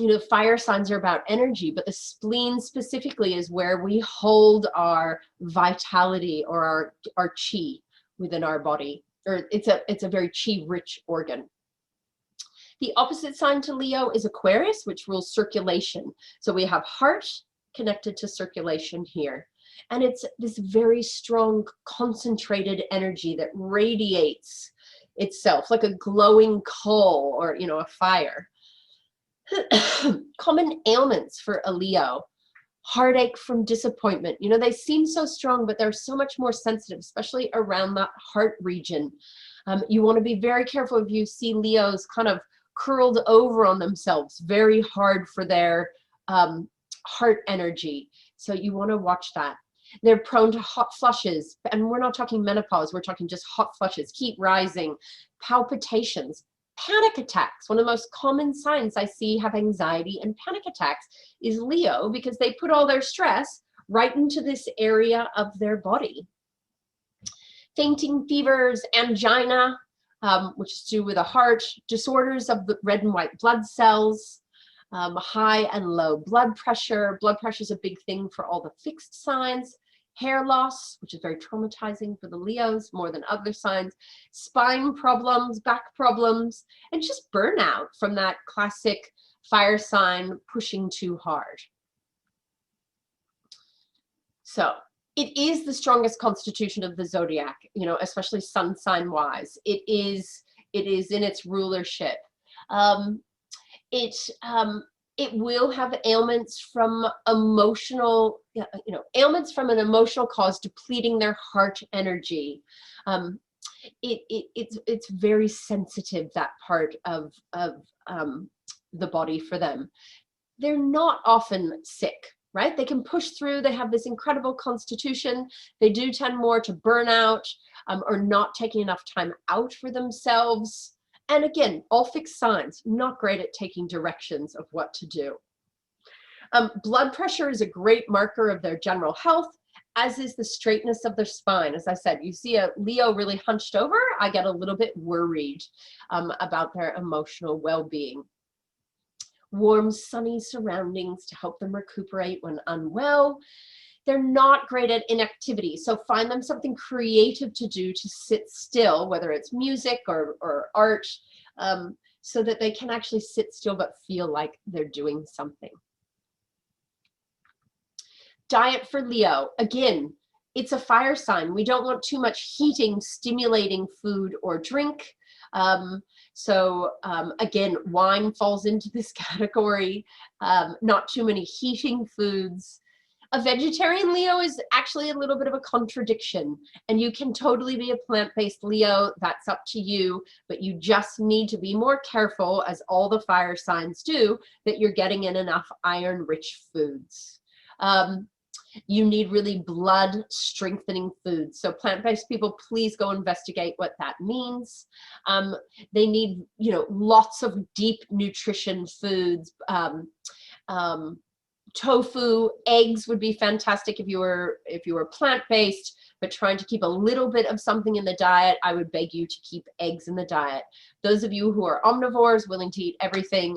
you know, fire signs are about energy, but the spleen specifically is where we hold our vitality or our chi within our body, or it's a very chi rich organ. The opposite sign to Leo is Aquarius, which rules circulation. So we have heart connected to circulation here. And it's this very strong, concentrated energy that radiates itself like a glowing coal or, you know, a fire. Common ailments for a Leo: heartache from disappointment. You know, they seem so strong, but they're so much more sensitive, especially around that heart region. You want to be very careful if you see Leos kind of curled over on themselves, very hard for their heart energy. So you want to watch that. They're prone to hot flushes, and we're not talking menopause, we're talking just hot flushes, heat rising, palpitations, panic attacks. One of the most common signs I see have anxiety and panic attacks is Leo, because they put all their stress right into this area of their body. Fainting, fevers, angina, which is to do with the heart, disorders of the red and white blood cells, high and low blood pressure. Blood pressure is a big thing for all the fixed signs. Hair loss, which is very traumatizing for the Leos more than other signs. Spine problems, back problems, and just burnout from that classic fire sign pushing too hard. So it is the strongest constitution of the zodiac, you know, especially sun sign wise. It is in its rulership. It will have ailments from emotional, you know, ailments from an emotional cause depleting their heart energy. It's very sensitive, that part of the body for them. They're not often sick, right? They can push through. They have this incredible constitution. They do tend more to burn out or not taking enough time out for themselves. And again, all fixed signs, not great at taking directions of what to do. Blood pressure is a great marker of their general health, as is the straightness of their spine. As I said, you see a Leo really hunched over, I get a little bit worried about their emotional well-being. Warm, sunny surroundings to help them recuperate when unwell. They're not great at inactivity. So find them something creative to do to sit still, whether it's music or art, so that they can actually sit still but feel like they're doing something. Diet for Leo. Again, it's a fire sign. We don't want too much heating, stimulating food or drink. Again, wine falls into this category. Not too many heating foods. A vegetarian Leo is actually a little bit of a contradiction, and you can totally be a plant-based Leo. That's up to you, but you just need to be more careful, as all the fire signs do, that you're getting in enough iron-rich foods. You need really blood strengthening foods. So plant-based people, please go investigate what that means. They need, lots of deep nutrition foods. Tofu, eggs would be fantastic if you were plant-based, but trying to keep a little bit of something in the diet, I would beg you to keep eggs in the diet. Those of you who are omnivores, willing to eat everything,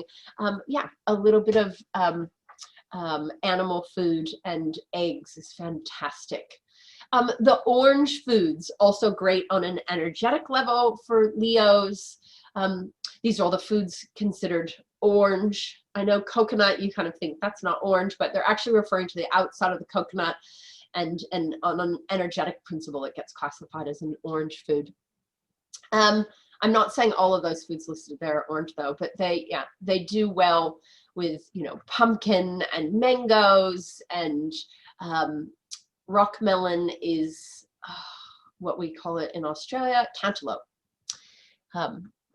yeah, a little bit of animal food and eggs is fantastic. The orange foods, also great on an energetic level for Leos. These are all the foods considered orange. I know coconut, you kind of think that's not orange, but they're actually referring to the outside of the coconut, and on an energetic principle, it gets classified as an orange food. I'm not saying all of those foods listed there are orange though, but they do well with, pumpkin and mangoes, and rock melon is what we call it in Australia, cantaloupe.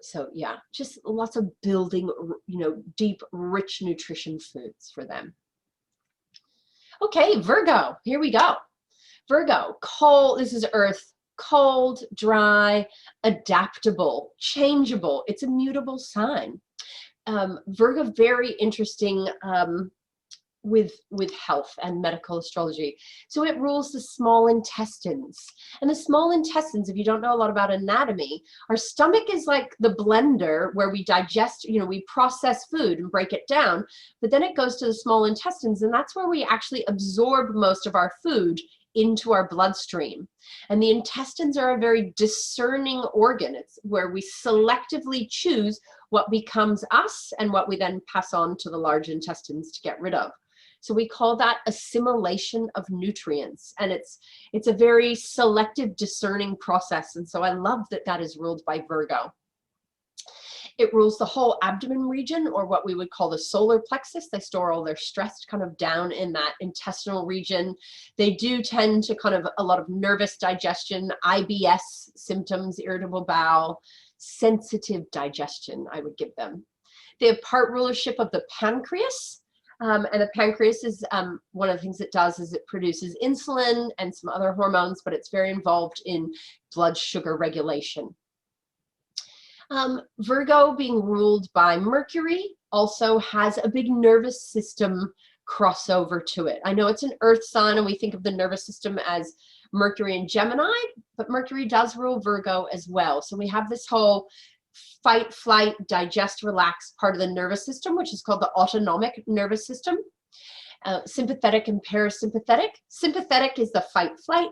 So yeah, just lots of building, deep, rich nutrition foods for them. Okay, Virgo, here we go. Virgo, cold, this is Earth, cold, dry, adaptable, changeable. It's a mutable sign. Virgo, very interesting with health and medical astrology. So it rules the small intestines. And the small intestines, if you don't know a lot about anatomy, our stomach is like the blender where we digest, we process food and break it down, but then it goes to the small intestines, and that's where we actually absorb most of our food into our bloodstream. And the intestines are a very discerning organ. It's where we selectively choose what becomes us and what we then pass on to the large intestines to get rid of. So we call that assimilation of nutrients, and it's a very selective, discerning process. And so I love that that is ruled by Virgo. It rules the whole abdomen region, or what we would call the solar plexus. They store all their stress kind of down in that intestinal region. They do tend to kind of a lot of nervous digestion, IBS symptoms, irritable bowel, sensitive digestion, I would give them. They have part rulership of the pancreas. And the pancreas is one of the things it does is it produces insulin and some other hormones, but it's very involved in blood sugar regulation. Virgo, being ruled by Mercury, also has a big nervous system crossover to it. I know it's an earth sign and we think of the nervous system as Mercury and Gemini, but Mercury does rule Virgo as well. So we have this whole fight, flight, digest, relax part of the nervous system, which is called the autonomic nervous system. Sympathetic and parasympathetic. Sympathetic is the fight, flight.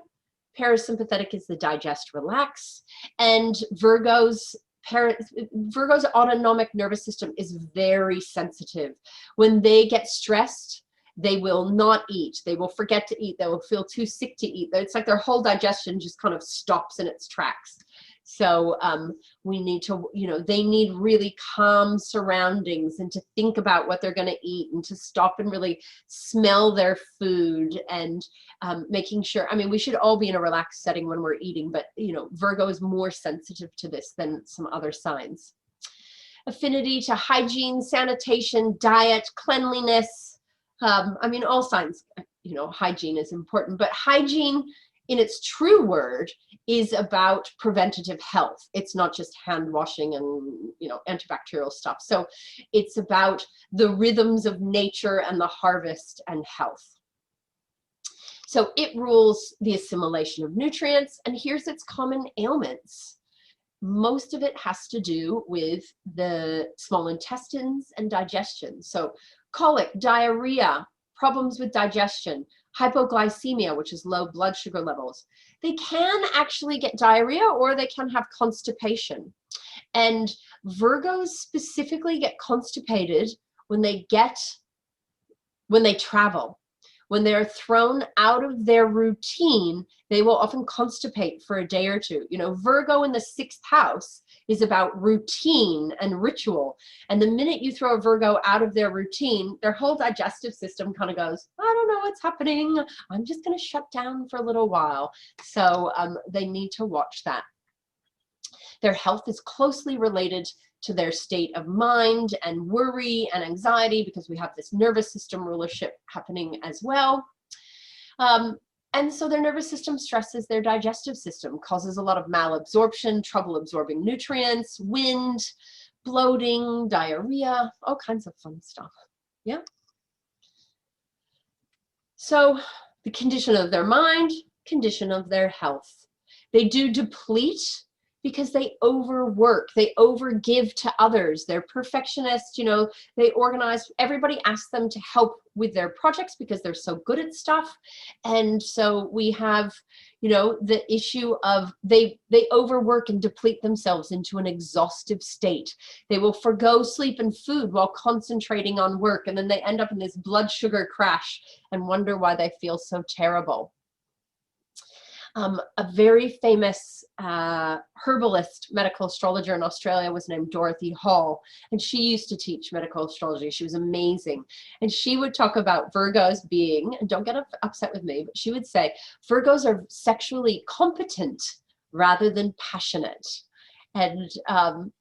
Parasympathetic is the digest, relax. And Virgo's autonomic nervous system is very sensitive. When they get stressed, they will not eat. They will forget to eat. They will feel too sick to eat. It's like their whole digestion just kind of stops in its tracks. So we need to, they need really calm surroundings and to think about what they're going to eat and to stop and really smell their food and making sure, we should all be in a relaxed setting when we're eating, but, Virgo is more sensitive to this than some other signs. Affinity to hygiene, sanitation, diet, cleanliness. All signs, hygiene is important, but hygiene in its true word is about preventative health. It's not just hand washing and, antibacterial stuff. So it's about the rhythms of nature and the harvest and health. So it rules the assimilation of nutrients, and here's its common ailments. Most of it has to do with the small intestines and digestion. So colic, diarrhea, problems with digestion, hypoglycemia, which is low blood sugar levels. They can actually get diarrhea, or they can have constipation. And Virgos specifically get constipated when they travel. When they're thrown out of their routine, they will often constipate for a day or two. You know, Virgo in the 6th house is about routine and ritual. And the minute you throw a Virgo out of their routine, their whole digestive system kind of goes, I don't know what's happening. I'm just going to shut down for a little while. So they need to watch that. Their health is closely related to their state of mind and worry and anxiety, because we have this nervous system rulership happening as well. And so their nervous system stresses their digestive system, causes a lot of malabsorption, trouble absorbing nutrients, wind, bloating, diarrhea, all kinds of fun stuff. Yeah. So the condition of their mind, condition of their health. They do deplete because they overwork, they overgive to others. They're perfectionists, you know, they organize, everybody asks them to help with their projects because they're so good at stuff. And so we have, you know, the issue of they overwork and deplete themselves into an exhaustive state. They will forgo sleep and food while concentrating on work, and then they end up in this blood sugar crash and wonder why they feel so terrible. A very famous herbalist, medical astrologer in Australia was named Dorothy Hall, and she used to teach medical astrology. She was amazing. And she would talk about Virgos being, and don't get upset with me, but she would say, Virgos are sexually competent rather than passionate. And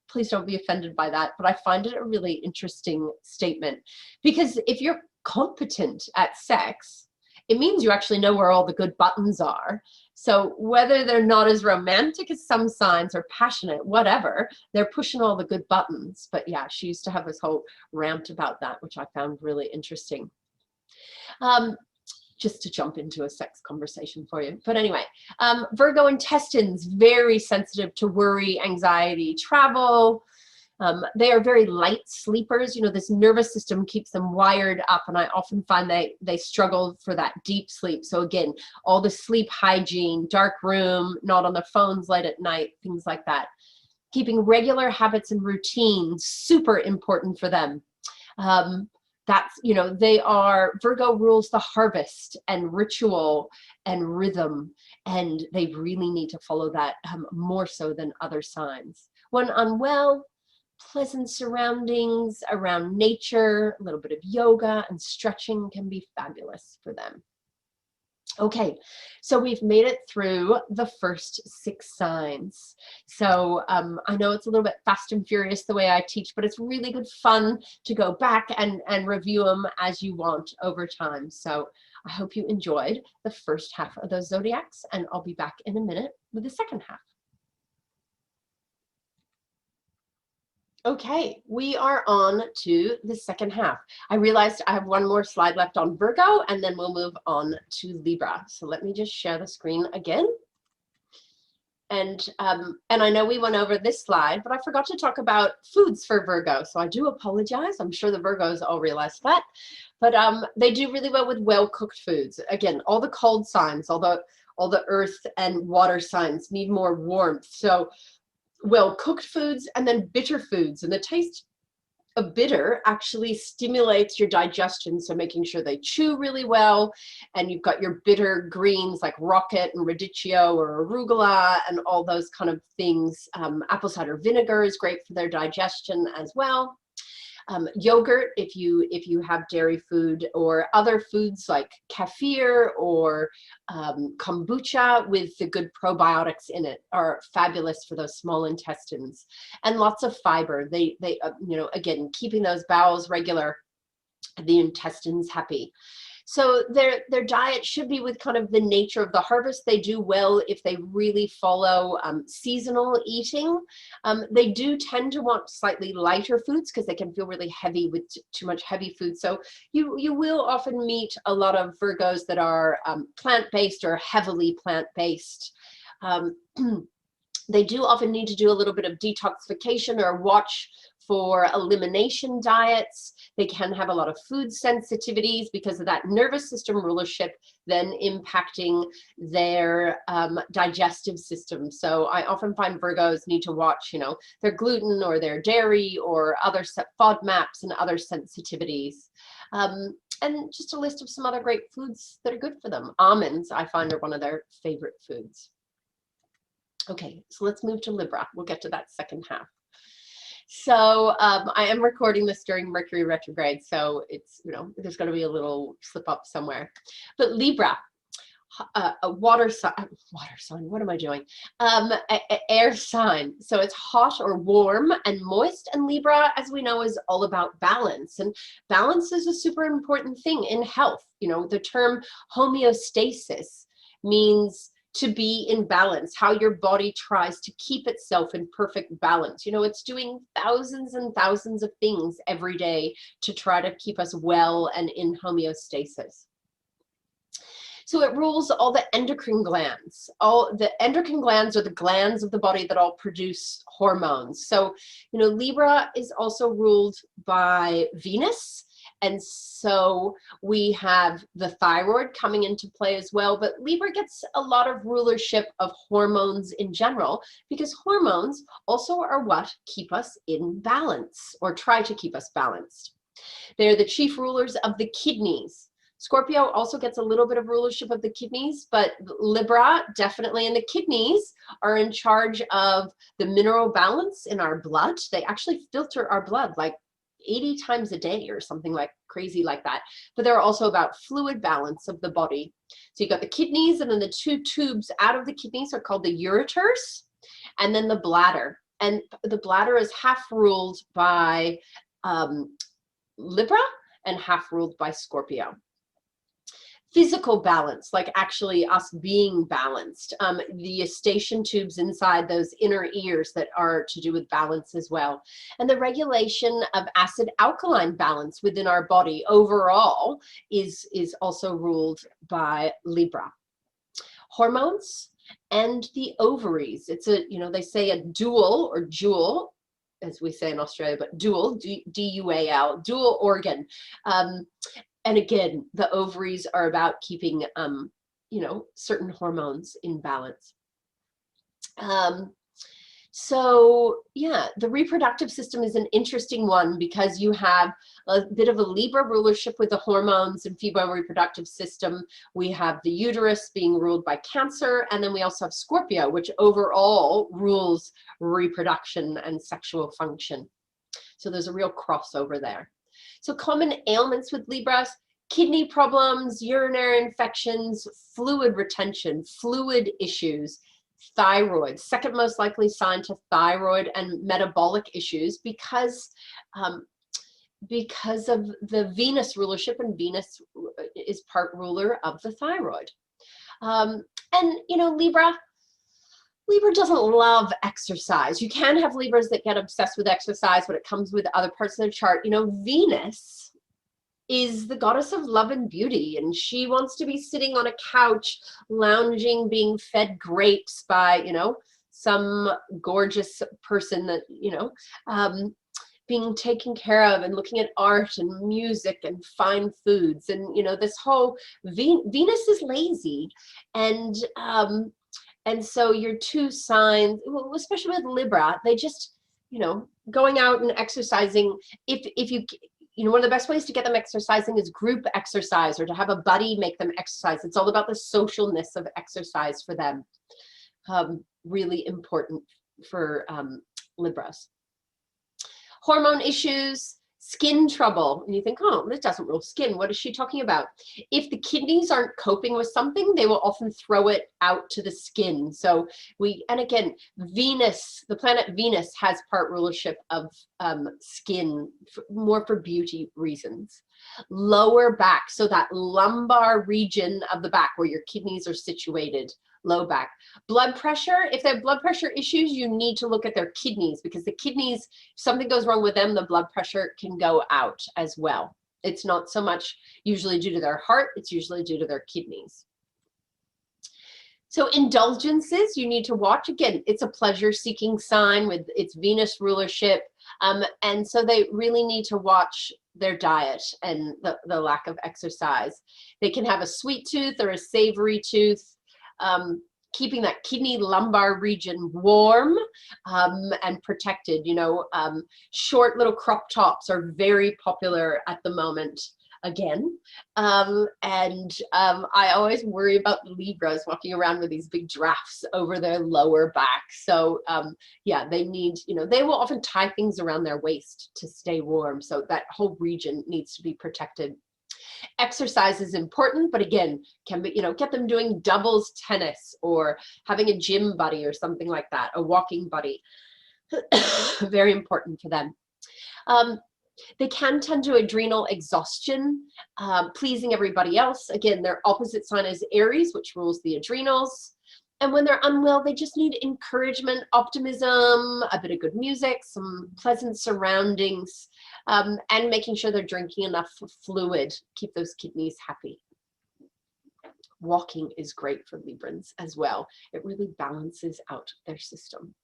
please don't be offended by that, but I find it a really interesting statement, because if you're competent at sex, it means you actually know where all the good buttons are. So whether they're not as romantic as some signs or passionate, whatever, they're pushing all the good buttons. But yeah, she used to have this whole rant about that, which I found really interesting. Just to jump into a sex conversation for you. But anyway, Virgo intestines, very sensitive to worry, anxiety, travel. They are very light sleepers. You know, this nervous system keeps them wired up, and I often find they struggle for that deep sleep. So again, all the sleep hygiene, dark room, not on the phones late at night, things like that. Keeping regular habits and routines, super important for them. That's, you know, Virgo rules the harvest and ritual and rhythm, and they really need to follow that more so than other signs. When unwell, pleasant surroundings around nature, a little bit of yoga and stretching can be fabulous for them. Okay, so we've made it through the first 6 signs. So I know it's a little bit fast and furious the way I teach, but it's really good fun to go back and review them as you want over time. So I hope you enjoyed the first half of those zodiacs, and I'll be back in a minute with the second half. Okay, we are on to the second half. I realized I have one more slide left on Virgo, and then we'll move on to Libra. So let me just share the screen again. And I know we went over this slide, but I forgot to talk about foods for Virgo. So I do apologize. I'm sure the Virgos all realize that. But they do really well with well-cooked foods. Again, all the cold signs, all the earth and water signs need more warmth. So well-cooked foods, and then bitter foods. And the taste of bitter actually stimulates your digestion, so making sure they chew really well. And you've got your bitter greens like rocket and radicchio or arugula and all those kind of things. Apple cider vinegar is great for their digestion as well. Yogurt, if you have dairy food, or other foods like kefir or kombucha with the good probiotics in it, are fabulous for those small intestines. And lots of fiber. They you know, again, keeping those bowels regular, the intestines happy. So their diet should be with kind of the nature of the harvest. They do well if they really follow seasonal eating. They do tend to want slightly lighter foods because they can feel really heavy with too much heavy food. So you will often meet a lot of Virgos that are plant-based or heavily plant-based. They do often need to do a little bit of detoxification or watch for elimination diets. They can have a lot of food sensitivities because of that nervous system rulership then impacting their digestive system. So I often find Virgos need to watch, you know, their gluten or their dairy or other FODMAPs and other sensitivities. And just a list of some other great foods that are good for them. Almonds, I find, are one of their favorite foods. Okay, so let's move to Libra. We'll get to that second half. So I am recording this during Mercury retrograde, so it's, you know, there's going to be a little slip up somewhere. But Libra, a water sign, what am I doing? Air sign. So it's hot or warm and moist, and Libra, as we know, is all about balance. And balance is a super important thing in health. You know, the term homeostasis means to be in balance, how your body tries to keep itself in perfect balance. You know, it's doing thousands and thousands of things every day to try to keep us well and in homeostasis. So it rules all the endocrine glands. All the endocrine glands are the glands of the body that all produce hormones. So, you know, Libra is also ruled by Venus. And so we have the thyroid coming into play as well. But Libra gets a lot of rulership of hormones in general, because hormones also are what keep us in balance, or try to keep us balanced. They're the chief rulers of the kidneys. Scorpio also gets a little bit of rulership of the kidneys, but Libra definitely, and the kidneys are in charge of the mineral balance in our blood. They actually filter our blood like 80 times a day or something like crazy like that. But they're also about fluid balance of the body. So you've got the kidneys, and then the two tubes out of the kidneys are called the ureters, and then the bladder. And the bladder is half ruled by Libra and half ruled by Scorpio. Physical balance, like actually us being balanced. The eustachian tubes inside those inner ears that are to do with balance as well. And the regulation of acid-alkaline balance within our body overall is also ruled by Libra. Hormones and the ovaries. It's a, you know, they say a dual or jewel, as we say in Australia, but dual, D-U-A-L, dual organ. And again, the ovaries are about keeping, you know, certain hormones in balance. So yeah, the reproductive system is an interesting one, because you have a bit of a Libra rulership with the hormones and female reproductive system. We have the uterus being ruled by Cancer, and then we also have Scorpio, which overall rules reproduction and sexual function. So there's a real crossover there. So common ailments with Libras: kidney problems, urinary infections, fluid retention, fluid issues, thyroid, second most likely sign to thyroid, and metabolic issues because of the Venus rulership, and Venus is part ruler of the thyroid. And, you know, Libra doesn't love exercise. You can have Libras that get obsessed with exercise when it comes with other parts of their chart. You know, Venus is the goddess of love and beauty, and she wants to be sitting on a couch, lounging, being fed grapes by, you know, some gorgeous person that, you know, being taken care of, and looking at art and music and fine foods. And, you know, this whole Venus is lazy. And so your two signs, well, especially with Libra, they just, you know, going out and exercising, if you know, one of the best ways to get them exercising is group exercise, or to have a buddy make them exercise. It's all about the socialness of exercise for them. Really important for Libras. Hormone issues, skin trouble. And you think, oh, this doesn't rule skin. What is she talking about? If the kidneys aren't coping with something, they will often throw it out to the skin. So and again, Venus, the planet Venus, has part rulership of skin, more for beauty reasons. Lower back, so that lumbar region of the back where your kidneys are situated, low back. Blood pressure, if they have blood pressure issues, you need to look at their kidneys, because the kidneys, if something goes wrong with them, the blood pressure can go out as well. It's not so much usually due to their heart, it's usually due to their kidneys. So indulgences, you need to watch. Again, it's a pleasure-seeking sign with its Venus rulership. And so they really need to watch their diet and the lack of exercise. They can have a sweet tooth or a savory tooth. Keeping that kidney lumbar region warm and protected. You know, short little crop tops are very popular at the moment again. I always worry about the Libras walking around with these big drafts over their lower back. So yeah, they need, you know, they will often tie things around their waist to stay warm. So that whole region needs to be protected. Exercise is important, but again, can be, you know, get them doing doubles tennis or having a gym buddy or something like that, a walking buddy. Very important for them. They can tend to adrenal exhaustion, pleasing everybody else. Again, their opposite sign is Aries, which rules the adrenals. And when they're unwell, they just need encouragement, optimism, a bit of good music, some pleasant surroundings, and making sure they're drinking enough fluid, keep those kidneys happy. Walking is great for Librans as well. It really balances out their system.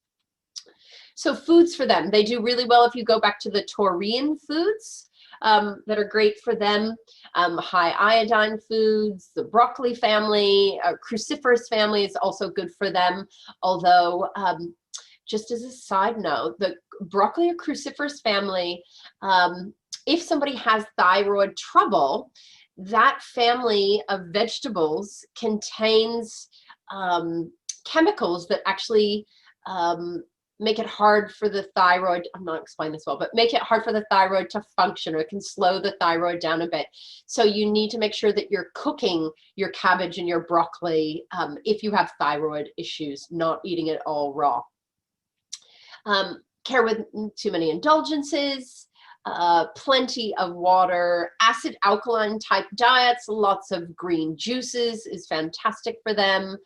So foods for them, they do really well if you go back to the Taurian foods that are great for them. High iodine foods, the broccoli family, cruciferous family is also good for them. Although, just as a side note, the broccoli or cruciferous family, if somebody has thyroid trouble, that family of vegetables contains chemicals that actually make it hard for the thyroid, I'm not explaining this well, but make it hard for the thyroid to function, or it can slow the thyroid down a bit. So you need to make sure that you're cooking your cabbage and your broccoli if you have thyroid issues, not eating it all raw. Care with too many indulgences, plenty of water, acid alkaline type diets, lots of green juices is fantastic for them,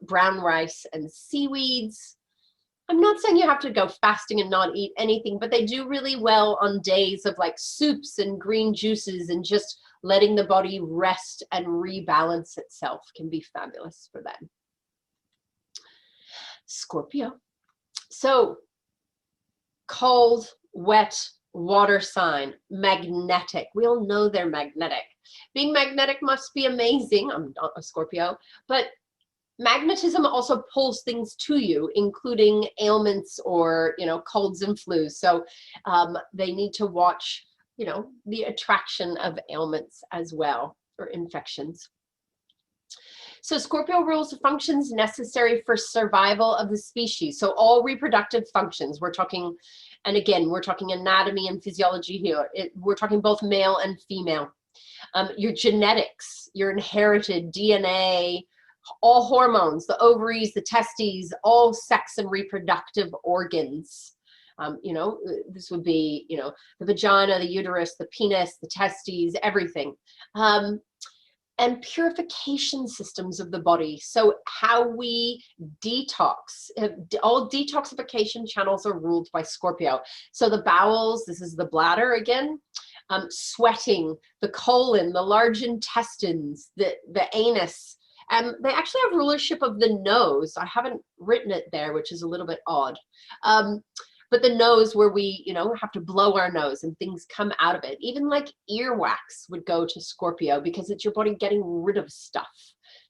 brown rice and seaweeds. I'm not saying you have to go fasting and not eat anything, but they do really well on days of like soups and green juices, and just letting the body rest and rebalance itself can be fabulous for them. Scorpio. So cold, wet, water sign, magnetic. We all know they're magnetic. Being magnetic must be amazing. I'm not a Scorpio, but magnetism also pulls things to you, including ailments or, you know, colds and flus. So they need to watch, you know, the attraction of ailments as well, or infections. So Scorpio rules the functions necessary for survival of the species. So all reproductive functions, we're talking, and again, we're talking anatomy and physiology here. We're talking both male and female. Your genetics, your inherited DNA, all hormones, the ovaries, the testes, all sex and reproductive organs. You know, this would be, you know, the vagina, the uterus, the penis, the testes, everything. And purification systems of the body. So how we detox, all detoxification channels are ruled by Scorpio. So the bowels, this is the bladder again, sweating, the colon, the large intestines, the anus. They actually have rulership of the nose. I haven't written it there, which is a little bit odd. But the nose, where we, you know, have to blow our nose and things come out of it. Even like earwax would go to Scorpio because it's your body getting rid of stuff.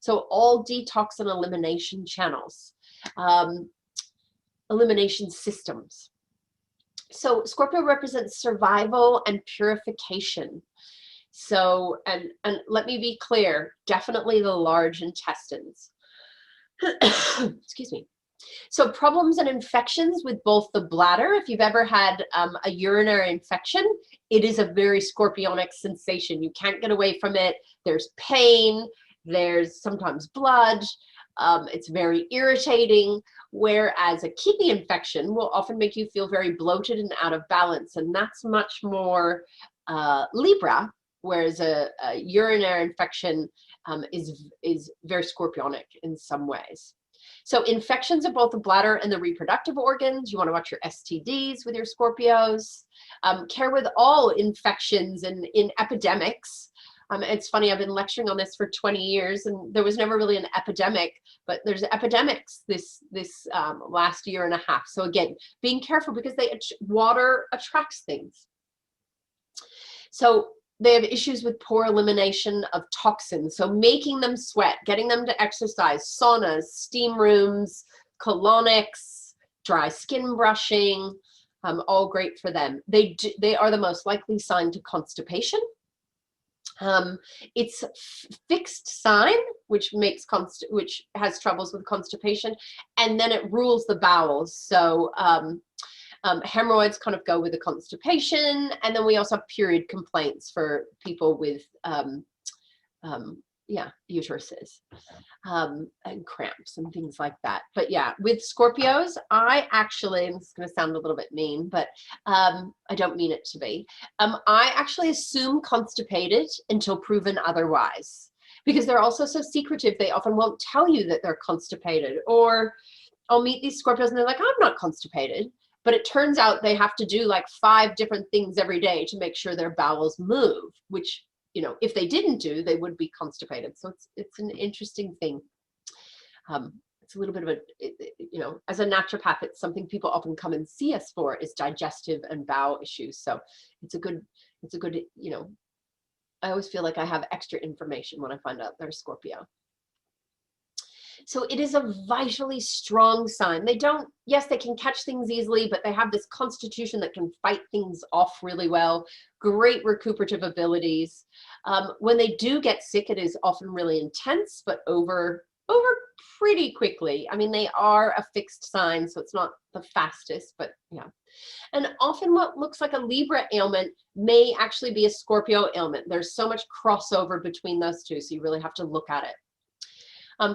So all detox and elimination channels, elimination systems. So Scorpio represents survival and purification. So, and let me be clear, definitely the large intestines. Excuse me. So problems and infections with both the bladder, if you've ever had a urinary infection, it is a very scorpionic sensation. You can't get away from it. There's pain, there's sometimes blood, it's very irritating, whereas a kidney infection will often make you feel very bloated and out of balance, and that's much more Libra, whereas a urinary infection is very scorpionic in some ways. So infections of both the bladder and the reproductive organs. You want to watch your STDs with your Scorpios. Care with all infections and in epidemics. It's funny, I've been lecturing on this for 20 years and there was never really an epidemic, but there's epidemics this last year and a half. So again, being careful because water attracts things. So they have issues with poor elimination of toxins. So making them sweat, getting them to exercise, saunas, steam rooms, colonics, dry skin brushing, all great for them. They are the most likely sign to constipation. It's fixed sign, which has troubles with constipation, and then it rules the bowels. So hemorrhoids kind of go with the constipation, and then we also have period complaints for people with uteruses and cramps and things like that. But yeah, with Scorpios, I actually, and this is going to sound a little bit mean, but I don't mean it to be, I actually assume constipated until proven otherwise, because they're also so secretive. They often won't tell you that they're constipated. Or I'll meet these Scorpios and they're like, I'm not constipated. But it turns out they have to do like 5 different things every day to make sure their bowels move, which, you know, if they didn't do, they would be constipated. So it's an interesting thing. It's a little bit of a, you know, as a naturopath, it's something people often come and see us for, is digestive and bowel issues. So it's a good, you know, I always feel like I have extra information when I find out they're Scorpio. So it is a vitally strong sign. They don't, yes, they can catch things easily, but they have this constitution that can fight things off really well. Great recuperative abilities. When they do get sick, it is often really intense, but over pretty quickly. I mean, they are a fixed sign, so it's not the fastest, but yeah. And often what looks like a Libra ailment may actually be a Scorpio ailment. There's so much crossover between those two, so you really have to look at it.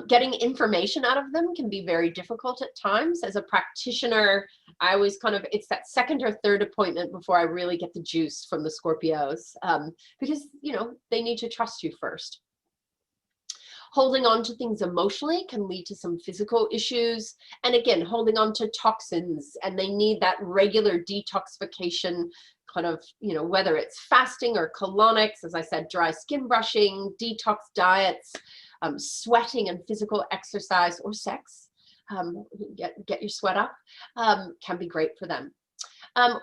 Getting information out of them can be very difficult at times. As a practitioner, I always kind of, it's that second or third appointment before I really get the juice from the Scorpios, because, you know, they need to trust you first. Holding on to things emotionally can lead to some physical issues. And again, holding on to toxins, and they need that regular detoxification kind of, you know, whether it's fasting or colonics, as I said, dry skin brushing, detox diets, sweating and physical exercise, or sex, get your sweat up, can be great for them.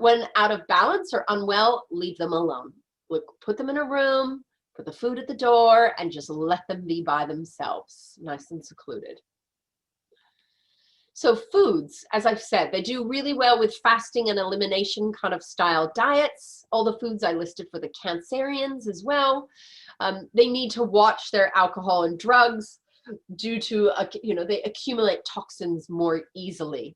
When out of balance or unwell, leave them alone. Look, put them in a room, put the food at the door, and just let them be by themselves, nice and secluded. So foods, as I've said, they do really well with fasting and elimination kind of style diets. All the foods I listed for the Cancerians as well. They need to watch their alcohol and drugs due to, you know, they accumulate toxins more easily.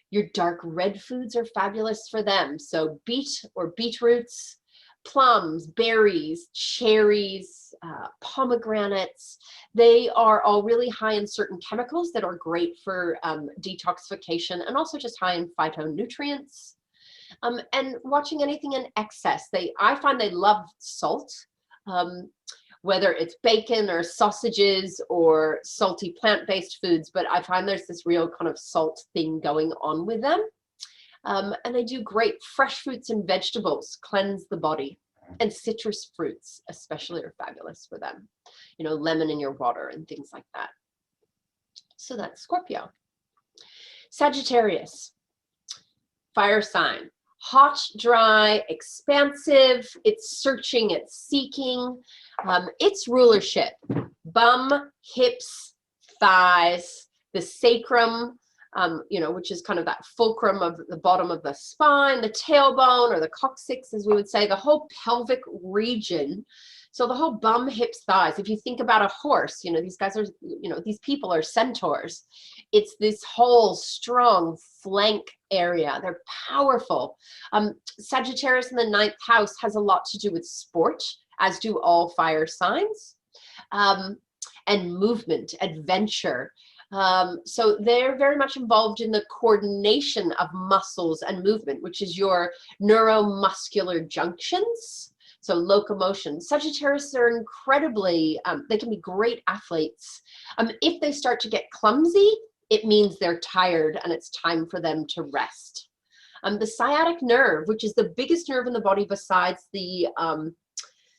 Your dark red foods are fabulous for them. So beet or beetroots, plums, berries, cherries, pomegranates. They are all really high in certain chemicals that are great for detoxification, and also just high in phytonutrients. And watching anything in excess. I find they love salt, whether it's bacon or sausages or salty plant-based foods, but I find there's this real kind of salt thing going on with them. And they do great. Fresh fruits and vegetables cleanse the body, and citrus fruits especially are fabulous for them. You know, lemon in your water and things like that. So that's Scorpio. Sagittarius, fire sign. Hot, dry, expansive. It's searching, it's seeking. It's rulership. Bum, hips, thighs, the sacrum, you know, which is kind of that fulcrum of the bottom of the spine, the tailbone, or the coccyx, as we would say, the whole pelvic region. So the whole bum, hips, thighs. If you think about a horse, you know, these guys are, you know, these people are centaurs. It's this whole strong flank area. They're powerful. Sagittarius in the 9th house has a lot to do with sport, as do all fire signs, and movement, adventure. So they're very much involved in the coordination of muscles and movement, which is your neuromuscular junctions. So locomotion. Sagittarius are incredibly, they can be great athletes. If they start to get clumsy, it means they're tired and it's time for them to rest. The sciatic nerve, which is the biggest nerve in the body besides the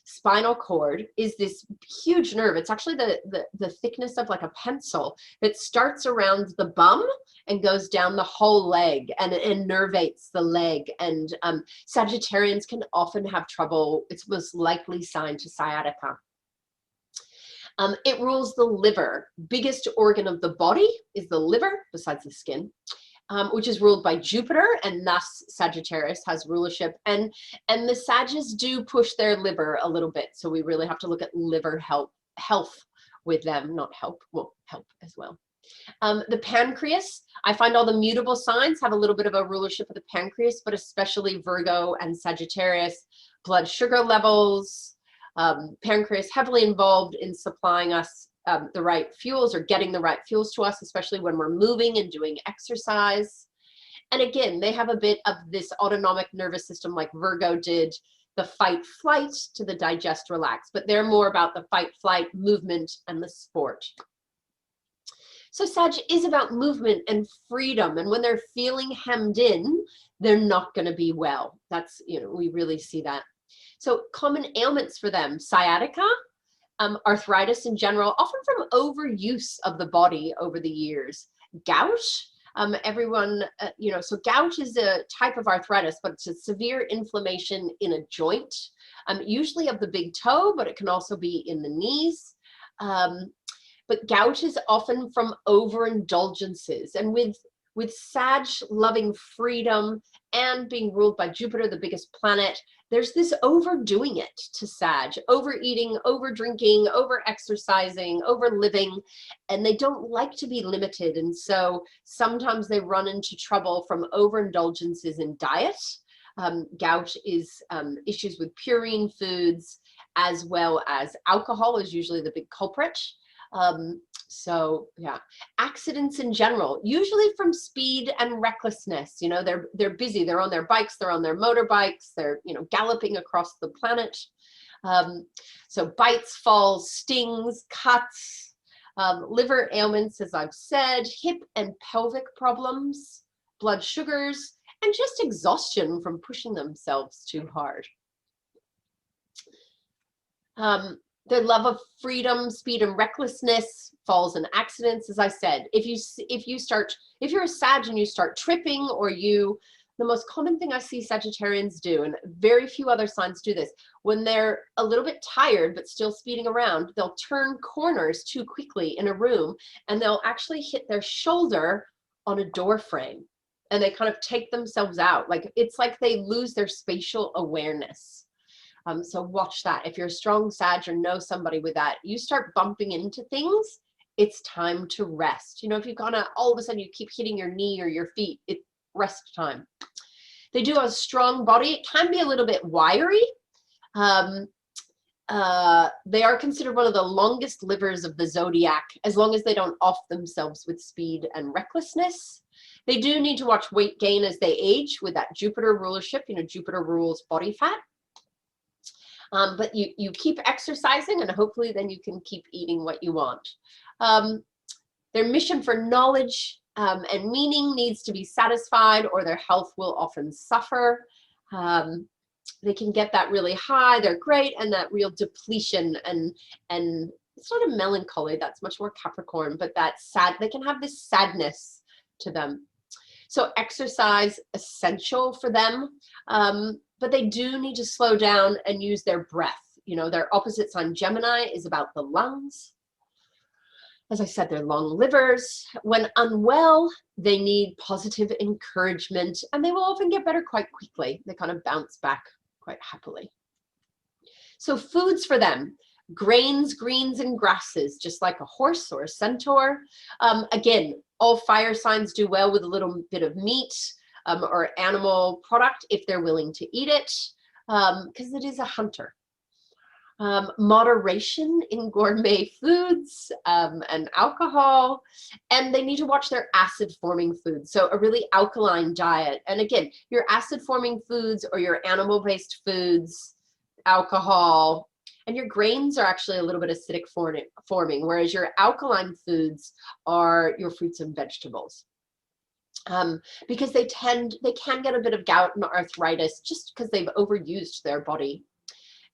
spinal cord is this huge nerve. It's actually the thickness of like a pencil that starts around the bum and goes down the whole leg and innervates the leg. And Sagittarians can often have trouble. It's most likely sign to sciatica. It rules the liver. Biggest organ of the body is the liver, besides the skin, which is ruled by Jupiter, and thus Sagittarius has rulership. And the Sagittarius do push their liver a little bit, so we really have to look at liver health with them, not help, well, help as well. The pancreas, I find all the mutable signs have a little bit of a rulership of the pancreas, but especially Virgo and Sagittarius. Blood sugar levels, pancreas heavily involved in supplying us the right fuels, or getting the right fuels to us, especially when we're moving and doing exercise. And again, they have a bit of this autonomic nervous system like Virgo did, the fight flight to the digest relax, but they're more about the fight flight movement and the sport. So Sag is about movement and freedom, and when they're feeling hemmed in, they're not going to be well. That's, you know, we really see that. So common ailments for them: sciatica, arthritis in general, often from overuse of the body over the years. Gout, everyone, you know, so gout is a type of arthritis, but it's a severe inflammation in a joint, usually of the big toe, but it can also be in the knees. But gout is often from overindulgences, and with Sag loving freedom and being ruled by Jupiter, the biggest planet, there's this overdoing it to Sag, overeating, over drinking, over exercising, over living, and they don't like to be limited. And so sometimes they run into trouble from overindulgences in diet. Gout is issues with purine foods, as well as alcohol is usually the big culprit. So yeah, accidents in general, usually from speed and recklessness. You know, they're busy, they're on their bikes, they're on their motorbikes, they're, you know, galloping across the planet. So bites, falls, stings, cuts, liver ailments, as I've said, hip and pelvic problems, blood sugars, and just exhaustion from pushing themselves too hard. Their love of freedom, speed, and recklessness, falls and accidents. As I said, if you're a Sag and you start tripping, or the most common thing I see Sagittarians do, and very few other signs do this, when they're a little bit tired but still speeding around, they'll turn corners too quickly in a room, and they'll actually hit their shoulder on a door frame, and they kind of take themselves out. Like, it's like they lose their spatial awareness. So watch that. If you're a strong Sag or know somebody with that, you start bumping into things, it's time to rest. You know, if you've gone all of a sudden you keep hitting your knee or your feet, it's rest time. They do have a strong body. It can be a little bit wiry. They are considered one of the longest livers of the zodiac, as long as they don't off themselves with speed and recklessness. They do need to watch weight gain as they age with that Jupiter rulership. You know, Jupiter rules body fat. But you keep exercising, and hopefully then you can keep eating what you want. Their mission for knowledge and meaning needs to be satisfied, or their health will often suffer. They can get that really high, they're great, and that real depletion and sort of melancholy, that's much more Capricorn, but that's sad. They can have this sadness to them. So exercise, essential for them. But they do need to slow down and use their breath. You know, their opposite sign, Gemini, is about the lungs. As I said, they're long livers. When unwell, they need positive encouragement, and they will often get better quite quickly. They kind of bounce back quite happily. So foods for them: grains, greens, and grasses, just like a horse or a centaur. Again, all fire signs do well with a little bit of meat or animal product if they're willing to eat it, because it is a hunter. Moderation in gourmet foods and alcohol, and they need to watch their acid forming foods. So a really alkaline diet, and again, your acid forming foods or your animal based foods, alcohol, and your grains are actually a little bit acidic forming, whereas your alkaline foods are your fruits and vegetables. Because they can get a bit of gout and arthritis just because they've overused their body.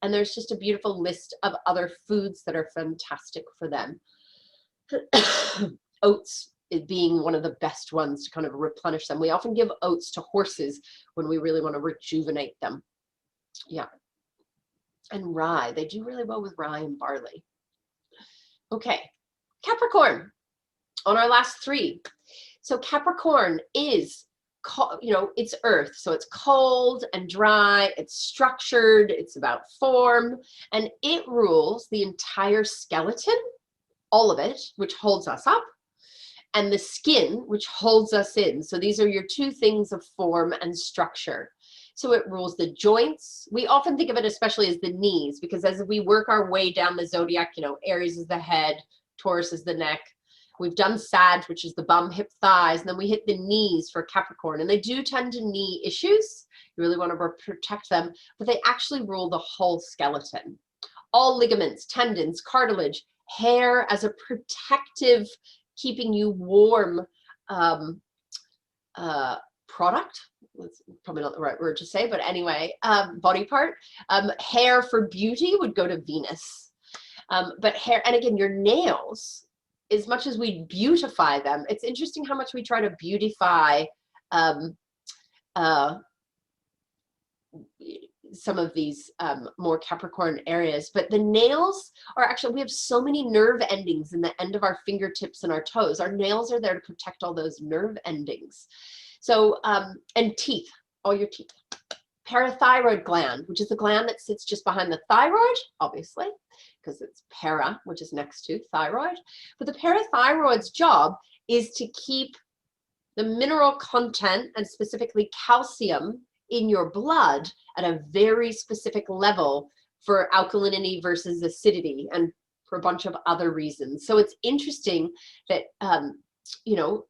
And there's just a beautiful list of other foods that are fantastic for them. Oats being one of the best ones to kind of replenish them. We often give oats to horses when we really want to rejuvenate them. Yeah. And rye, they do really well with rye and barley. Okay, Capricorn, on our last three. So Capricorn is, you know, it's earth. So it's cold and dry, it's structured, it's about form, and it rules the entire skeleton, all of it, which holds us up, and the skin, which holds us in. So these are your two things of form and structure. So it rules the joints. We often think of it especially as the knees, because as we work our way down the zodiac, you know, Aries is the head, Taurus is the neck. We've done Sag, which is the bum, hip, thighs, and then we hit the knees for Capricorn. And they do tend to knee issues. You really want to protect them, but they actually rule the whole skeleton. All ligaments, tendons, cartilage, hair as a protective, keeping you warm product. That's probably not the right word to say, but anyway, body part. Hair for beauty would go to Venus. But hair, and again, your nails, as much as we beautify them, it's interesting how much we try to beautify some of these more Capricorn areas, but the nails are actually, we have so many nerve endings in the end of our fingertips and our toes. Our nails are there to protect all those nerve endings. So, and teeth, all your teeth. Parathyroid gland, which is the gland that sits just behind the thyroid, obviously, because it's para, which is next to thyroid. But the parathyroid's job is to keep the mineral content, and specifically calcium, in your blood at a very specific level for alkalinity versus acidity, and for a bunch of other reasons. So it's interesting that, you know,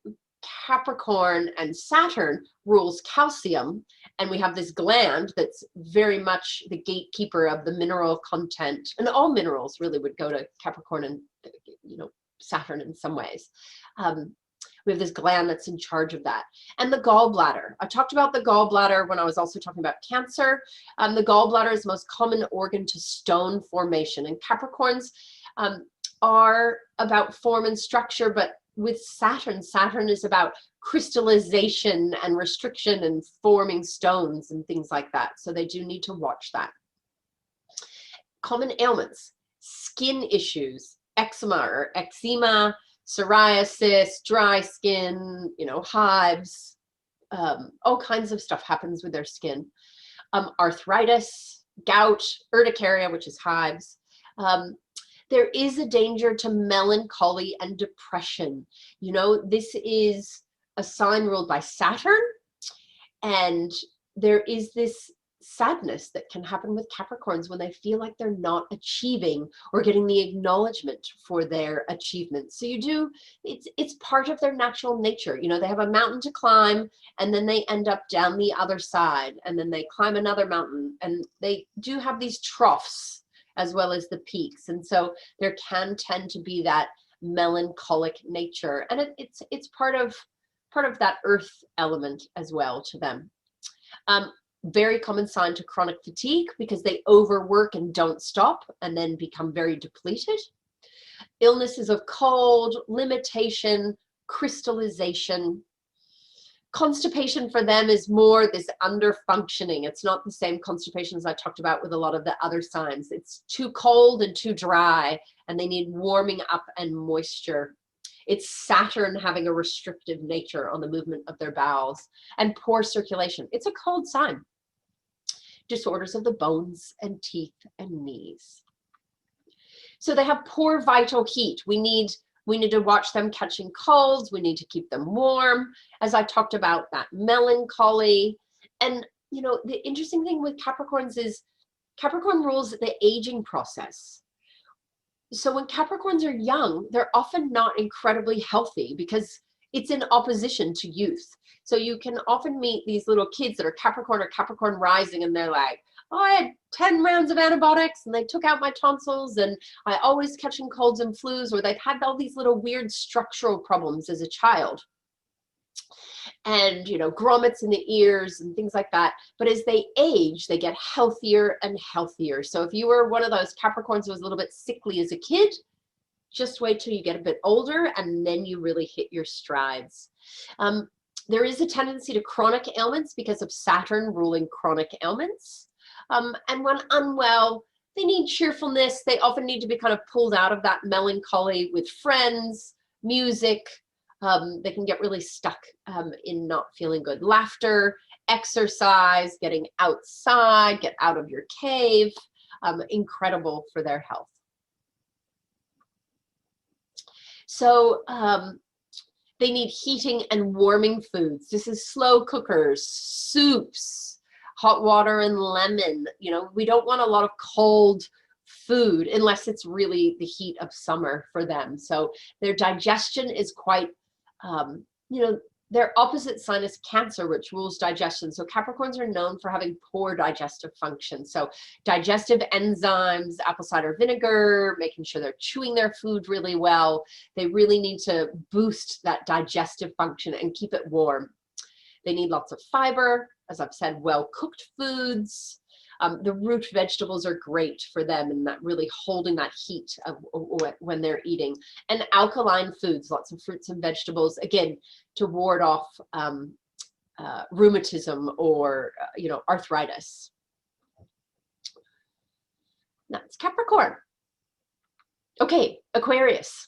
Capricorn and Saturn rules calcium, and we have this gland that's very much the gatekeeper of the mineral content, and all minerals really would go to Capricorn and, you know, Saturn in some ways. We have this gland that's in charge of that. And the gallbladder. I talked about the gallbladder when I was also talking about Cancer. The gallbladder is the most common organ to stone formation, and Capricorns are about form and structure, but with Saturn, Saturn is about crystallization and restriction and forming stones and things like that. So they do need to watch that. Common ailments, skin issues, eczema or eczema, psoriasis, dry skin, you know, hives, all kinds of stuff happens with their skin. Arthritis, gout, urticaria, which is hives. There is a danger to melancholy and depression. You know, this is a sign ruled by Saturn, and there is this sadness that can happen with Capricorns when they feel like they're not achieving or getting the acknowledgement for their achievements. So you do, it's part of their natural nature. You know, they have a mountain to climb, and then they end up down the other side, and then they climb another mountain, and they do have these troughs as well as the peaks. And so there can tend to be that melancholic nature, and it's part of that earth element as well to them. Very common sign to chronic fatigue, because they overwork and don't stop and then become very depleted. Illnesses of cold, limitation, crystallization. Constipation for them is more this under-functioning. It's not the same constipation as I talked about with a lot of the other signs. It's too cold and too dry, and they need warming up and moisture. It's Saturn having a restrictive nature on the movement of their bowels, and poor circulation. It's a cold sign. Disorders of the bones and teeth and knees. So they have poor vital heat. We need to watch them catching colds. We need to keep them warm. As I talked about, that melancholy. And, you know, the interesting thing with Capricorns is Capricorn rules the aging process. So when Capricorns are young, they're often not incredibly healthy because it's in opposition to youth. So you can often meet these little kids that are Capricorn or Capricorn rising, and they're like, oh, I had 10 rounds of antibiotics and they took out my tonsils, and I always catching colds and flus, or they've had all these little weird structural problems as a child. and, you know, grommets in the ears and things like that. But as they age, they get healthier and healthier. So if you were one of those Capricorns who was a little bit sickly as a kid, just wait till you get a bit older and then you really hit your strides. There is a tendency to chronic ailments because of Saturn ruling chronic ailments. And when unwell, they need cheerfulness. They often need to be kind of pulled out of that melancholy with friends, music. They can get really stuck in not feeling good. Laughter, exercise, getting outside, get out of your cave, incredible for their health. So they need heating and warming foods. This is slow cookers, soups, hot water and lemon. You know, we don't want a lot of cold food unless it's really the heat of summer for them. So their digestion is quite, you know, their opposite sign is Cancer, which rules digestion. So Capricorns are known for having poor digestive function. So digestive enzymes, apple cider vinegar, making sure they're chewing their food really well. They really need to boost that digestive function and keep it warm. They need lots of fiber, as I've said, well-cooked foods. The root vegetables are great for them and that really holding that heat of when they're eating. And alkaline foods, lots of fruits and vegetables, again, to ward off rheumatism or, you know, arthritis. That's Capricorn. Okay, Aquarius.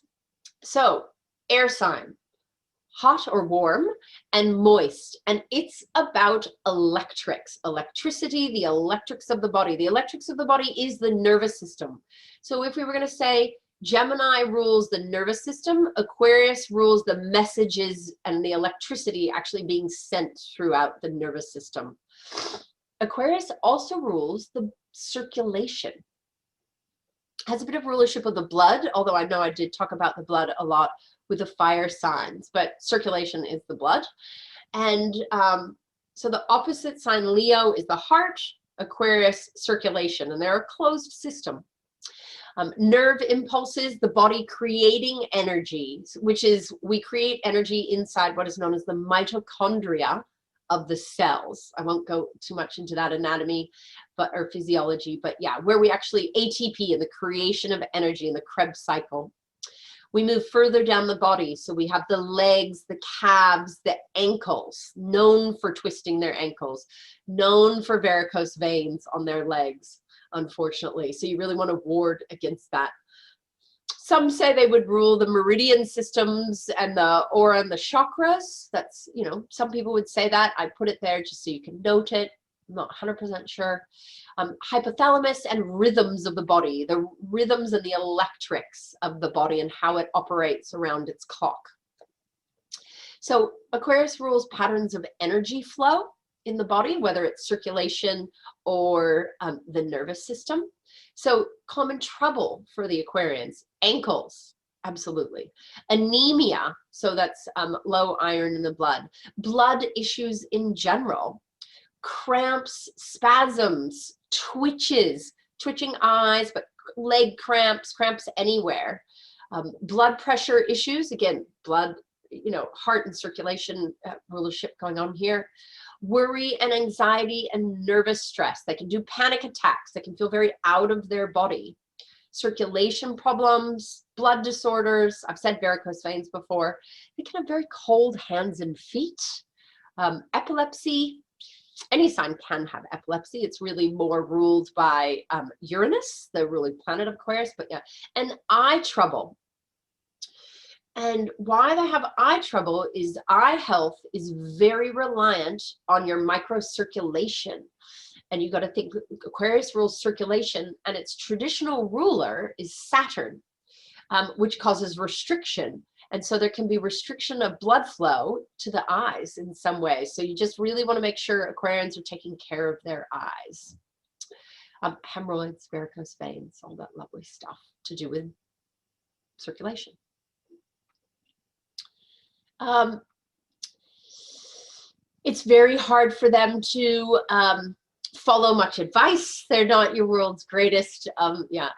So, air sign. Hot or warm and moist, and it's about electrics, electricity, the electrics of the body. The electrics of the body is the nervous system. So if we were going to say Gemini rules the nervous system, Aquarius rules the messages and the electricity actually being sent throughout the nervous system. Aquarius also rules the circulation. Has a bit of rulership of the blood, although I know I did talk about the blood a lot with the fire signs, but circulation is the blood. And so the opposite sign, Leo, is the heart, Aquarius, circulation, and they're a closed system. Nerve impulses, the body creating energy, which is we create energy inside what is known as the mitochondria of the cells. I won't go too much into that anatomy or physiology, but yeah, where we actually ATP and the creation of energy in the Krebs cycle. We move further down the body. So we have the legs, the calves, the ankles, known for twisting their ankles, known for varicose veins on their legs, unfortunately. So you really want to ward against that. Some say they would rule the meridian systems and the aura and the chakras. That's, you know, some people would say that. I put it there just so you can note it. I'm not 100% sure. Hypothalamus and rhythms of the body, the rhythms and the electrics of the body and how it operates around its clock. So Aquarius rules patterns of energy flow in the body, whether it's circulation or the nervous system. So common trouble for the Aquarians, ankles, absolutely. Anemia, so that's low iron in the blood. Blood issues in general. Cramps, spasms, twitches, twitching eyes, but leg cramps, cramps anywhere. Blood pressure issues, again, blood, you know, heart and circulation rulership going on here. Worry and anxiety and nervous stress. They can do panic attacks. They can feel very out of their body. Circulation problems, blood disorders. I've said varicose veins before. They can have very cold hands and feet. Epilepsy. Any sign can have epilepsy. It's really more ruled by Uranus, the ruling planet of Aquarius, but yeah. And eye trouble. And why they have eye trouble is eye health is very reliant on your microcirculation. And you got to think Aquarius rules circulation, and its traditional ruler is Saturn, which causes restriction. And so there can be restriction of blood flow to the eyes in some way. So you just really want to make sure Aquarians are taking care of their eyes. Hemorrhoids, varicose veins, all that lovely stuff to do with circulation. It's very hard for them to follow much advice. They're not your world's greatest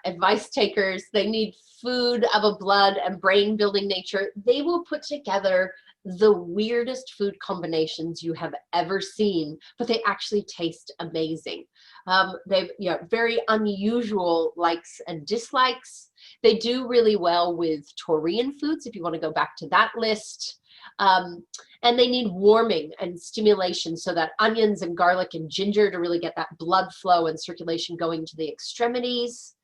advice takers. They need food of a blood and brain building nature. They will put together the weirdest food combinations you have ever seen, but they actually taste amazing. They've very unusual likes and dislikes. They do really well with Taurian foods, if you want to go back to that list. And they need warming and stimulation, so that onions and garlic and ginger to really get that blood flow and circulation going to the extremities.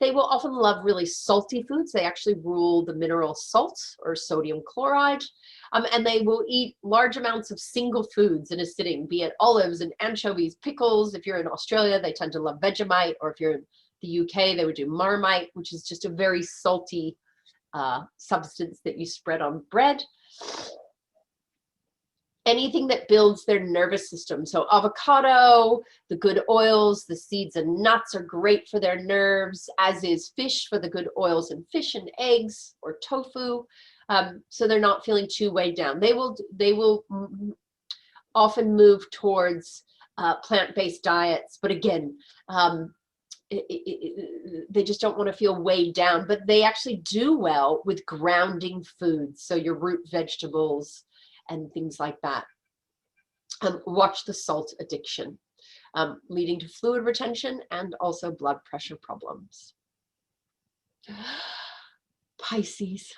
They will often love really salty foods. They actually rule the mineral salt or sodium chloride. And they will eat large amounts of single foods in a sitting, be it olives and anchovies, pickles. If you're in Australia, they tend to love Vegemite, or if you're in the UK, they would do Marmite, which is just a very salty substance that you spread on bread. Anything that builds their nervous system. So avocado, the good oils, the seeds and nuts are great for their nerves, as is fish for the good oils in fish and eggs, or tofu. So they're not feeling too weighed down. They will often move towards plant-based diets, but again, they just don't want to feel weighed down. But they actually do well with grounding foods, so your root vegetables and things like that. Watch the salt addiction, leading to fluid retention and also blood pressure problems. Pisces.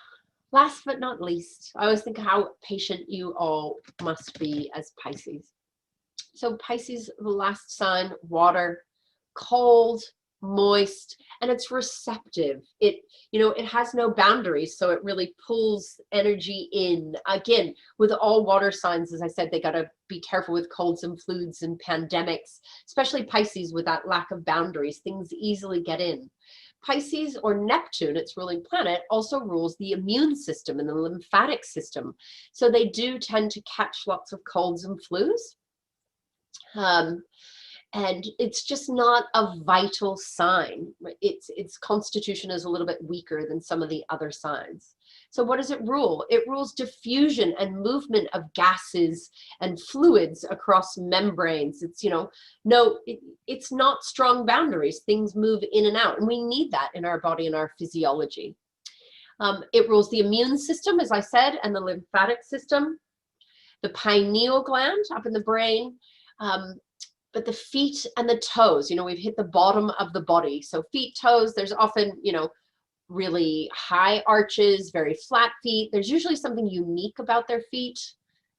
Last but not least, I always think how patient you all must be as Pisces. So Pisces, the last sign, water, cold, moist, and it's receptive. It has no boundaries, so it really pulls energy in. Again, with all water signs, as I said, they got to be careful with colds and flus and pandemics, especially Pisces with that lack of boundaries. Things easily get in. Pisces, or Neptune, its ruling planet, also rules the immune system and the lymphatic system. So they do tend to catch lots of colds and flus. And it's just not a vital sign. Its constitution is a little bit weaker than some of the other signs. So what does it rule? It rules diffusion and movement of gases and fluids across membranes. It's, it's not strong boundaries. Things move in and out, and we need that in our body and our physiology. It rules the immune system, as I said, and the lymphatic system, the pineal gland up in the brain, but the feet and the toes, we've hit the bottom of the body. So feet, toes, there's often, really high arches, very flat feet. There's usually something unique about their feet.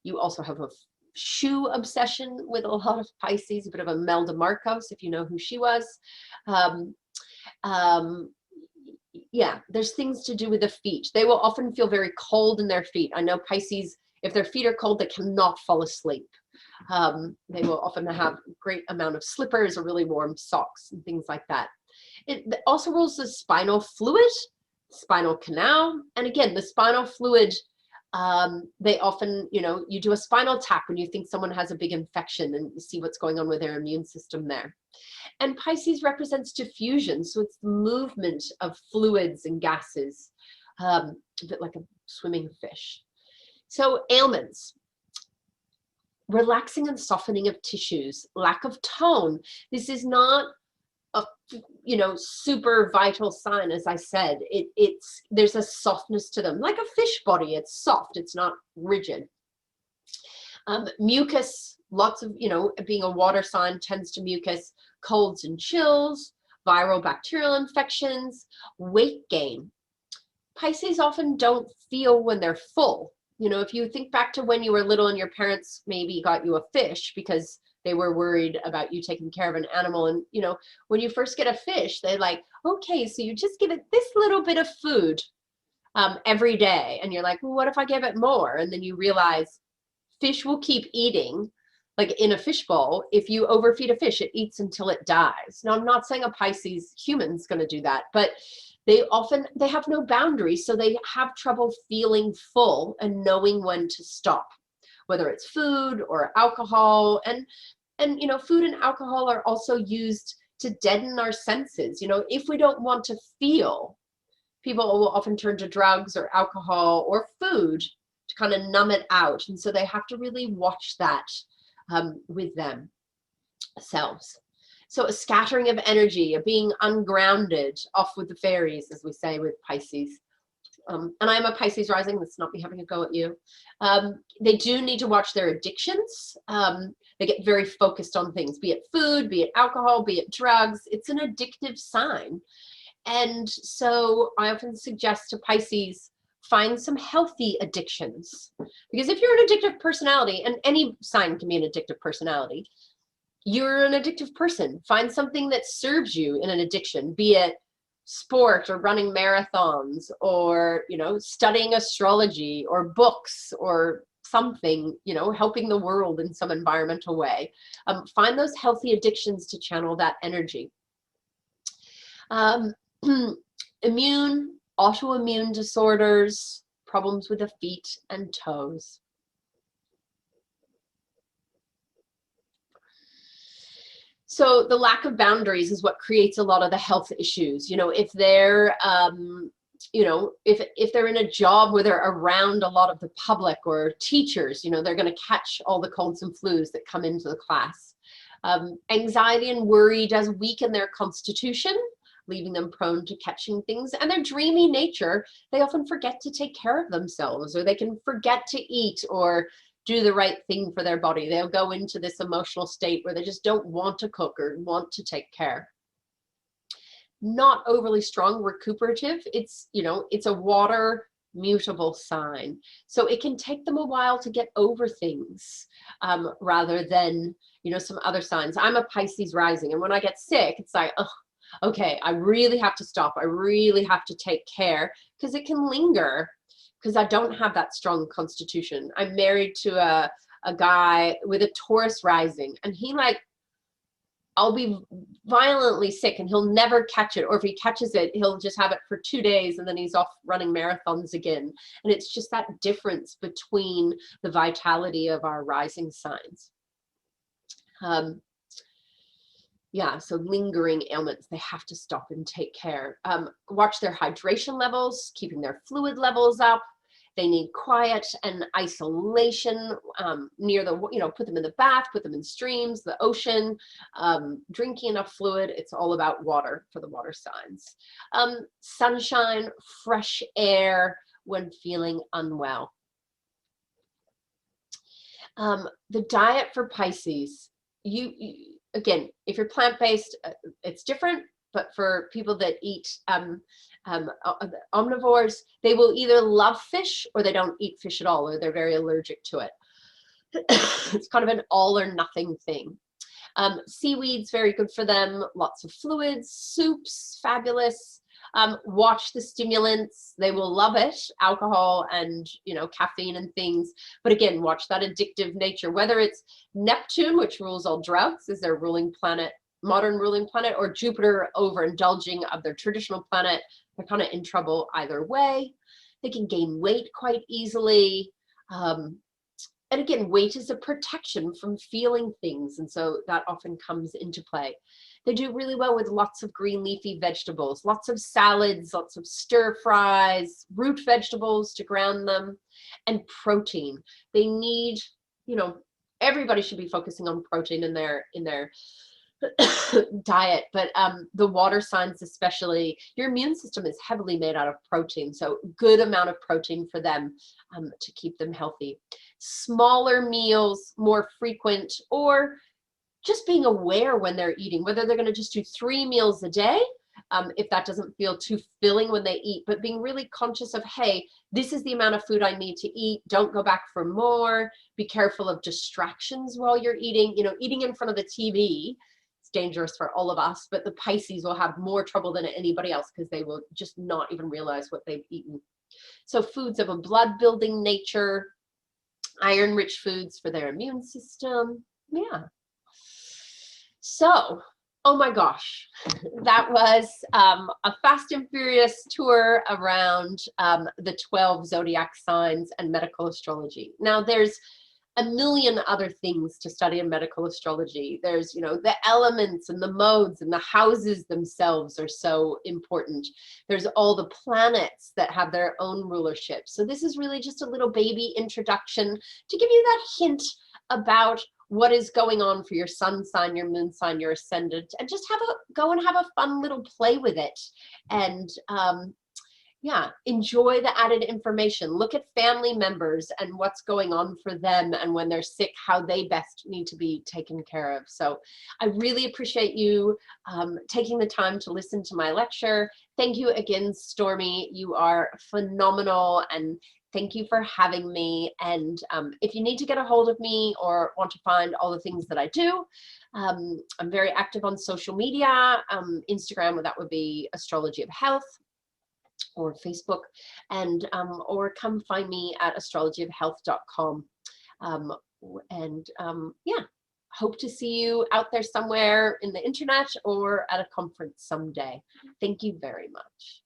You also have a shoe obsession with a lot of Pisces, a bit of a Melda Marcos, if you know who she was. Yeah, there's things to do with the feet. They will often feel very cold in their feet. I know Pisces, if their feet are cold, they cannot fall asleep. They will often have a great amount of slippers or really warm socks and things like that. It also rules the spinal fluid, spinal canal. And again, the spinal fluid, they often, you do a spinal tap when you think someone has a big infection and you see what's going on with their immune system there. And Pisces represents diffusion. So it's the movement of fluids and gases, a bit like a swimming fish. So ailments. Relaxing and softening of tissues, lack of tone. This is not a super vital sign. As I said, there's a softness to them, like a fish body. It's soft, it's not rigid. Mucus, lots of, being a water sign tends to mucus, colds and chills, viral bacterial infections, weight gain. Pisces often don't feel when they're full. If you think back to when you were little and your parents maybe got you a fish because they were worried about you taking care of an animal. And, when you first get a fish, they're like, okay, so you just give it this little bit of food every day. And you're like, well, what if I give it more? And then you realize fish will keep eating, like in a fish bowl. If you overfeed a fish, it eats until it dies. Now, I'm not saying a Pisces human's going to do that, but they have no boundaries, so they have trouble feeling full and knowing when to stop, whether it's food or alcohol. And food and alcohol are also used to deaden our senses. If we don't want to feel, people will often turn to drugs or alcohol or food to kind of numb it out. And so they have to really watch that with them. selves. So a scattering of energy, a being ungrounded, off with the fairies, as we say with Pisces. And I'm a Pisces rising. That's not me having a go at you. They do need to watch their addictions. They get very focused on things, be it food, be it alcohol, be it drugs. It's an addictive sign. And so I often suggest to Pisces, find some healthy addictions. Because if you're an addictive personality, and any sign can be an addictive personality, you're an addictive person. Find something that serves you in an addiction, be it sport or running marathons or, you know, studying astrology or books or something, you know, helping the world in some environmental way. Find those healthy addictions to channel that energy. Immune, autoimmune disorders, problems with the feet and toes. So the lack of boundaries is what creates a lot of the health issues. You know, if they're, you know, if they're in a job where they're around a lot of the public or teachers, you know, they're going to catch all the colds and flus that come into the class. Anxiety and worry does weaken their constitution, leaving them prone to catching things. And their dreamy nature, they often forget to take care of themselves, or they can forget to eat or do the right thing for their body. They'll go into this emotional state where they just don't want to cook or want to take care. Not overly strong recuperative. It's, you know, it's a water mutable sign. So it can take them a while to get over things, rather than, you know, some other signs. I'm a Pisces rising, and when I get sick, it's like, oh, okay, I really have to stop. I really have to take care, because it can linger, because I don't have that strong constitution. I'm married to a guy with a Taurus rising, and he, like, I'll be violently sick and he'll never catch it. Or if he catches it, he'll just have it for 2 days and then he's off running marathons again. And it's just that difference between the vitality of our rising signs. Yeah, so lingering ailments, they have to stop and take care. Watch their hydration levels, keeping their fluid levels up. They need quiet and isolation near the, you know, put them in the bath, put them in streams, the ocean, drinking enough fluid. It's all about water for the water signs. Sunshine, fresh air when feeling unwell. The diet for Pisces, again, if you're plant-based, it's different. But for people that eat omnivores, they will either love fish or they don't eat fish at all, or they're very allergic to it. It's kind of an all or nothing thing. Seaweed's very good for them. Lots of fluids, soups, fabulous. Watch the stimulants. They will love it. Alcohol and, you know, caffeine and things. But again, watch that addictive nature, whether it's Neptune, which rules all drugs, is their ruling planet, modern ruling planet, or Jupiter overindulging of their traditional planet. They're kind of in trouble either way. They can gain weight quite easily. And again, weight is a protection from feeling things. And so that often comes into play. They do really well with lots of green leafy vegetables, lots of salads, lots of stir fries, root vegetables to ground them, and protein. They need, you know, everybody should be focusing on protein in their diet, but the water signs especially, your immune system is heavily made out of protein, so good amount of protein for them to keep them healthy. Smaller meals, more frequent, or just being aware when they're eating, whether they're going to just do 3 meals a day, if that doesn't feel too filling when they eat, but being really conscious of, hey, this is the amount of food I need to eat. Don't go back for more. Be careful of distractions while you're eating. You know, eating in front of the TV, it's dangerous for all of us, but the Pisces will have more trouble than anybody else because they will just not even realize what they've eaten. So foods of a blood building nature, iron rich foods for their immune system. Yeah. So, oh my gosh, that was a fast and furious tour around the 12 zodiac signs and medical astrology. Now there's a million other things to study in medical astrology. There's, you know, the elements and the modes, and the houses themselves are so important. There's all the planets that have their own rulership. So this is really just a little baby introduction to give you that hint about what is going on for your sun sign, your moon sign, your ascendant, and just go and have a fun little play with it. And yeah, enjoy the added information. Look at family members and what's going on for them, and when they're sick, how they best need to be taken care of. So I really appreciate you taking the time to listen to my lecture. Thank you again, Stormie. You are phenomenal, and thank you for having me. And if you need to get a hold of me or want to find all the things that I do, I'm very active on social media. Instagram, well, that would be Astrology of Health, or Facebook, and or come find me at astrologyofhealth.com. Yeah, hope to see you out there somewhere in the internet or at a conference someday. Thank you very much.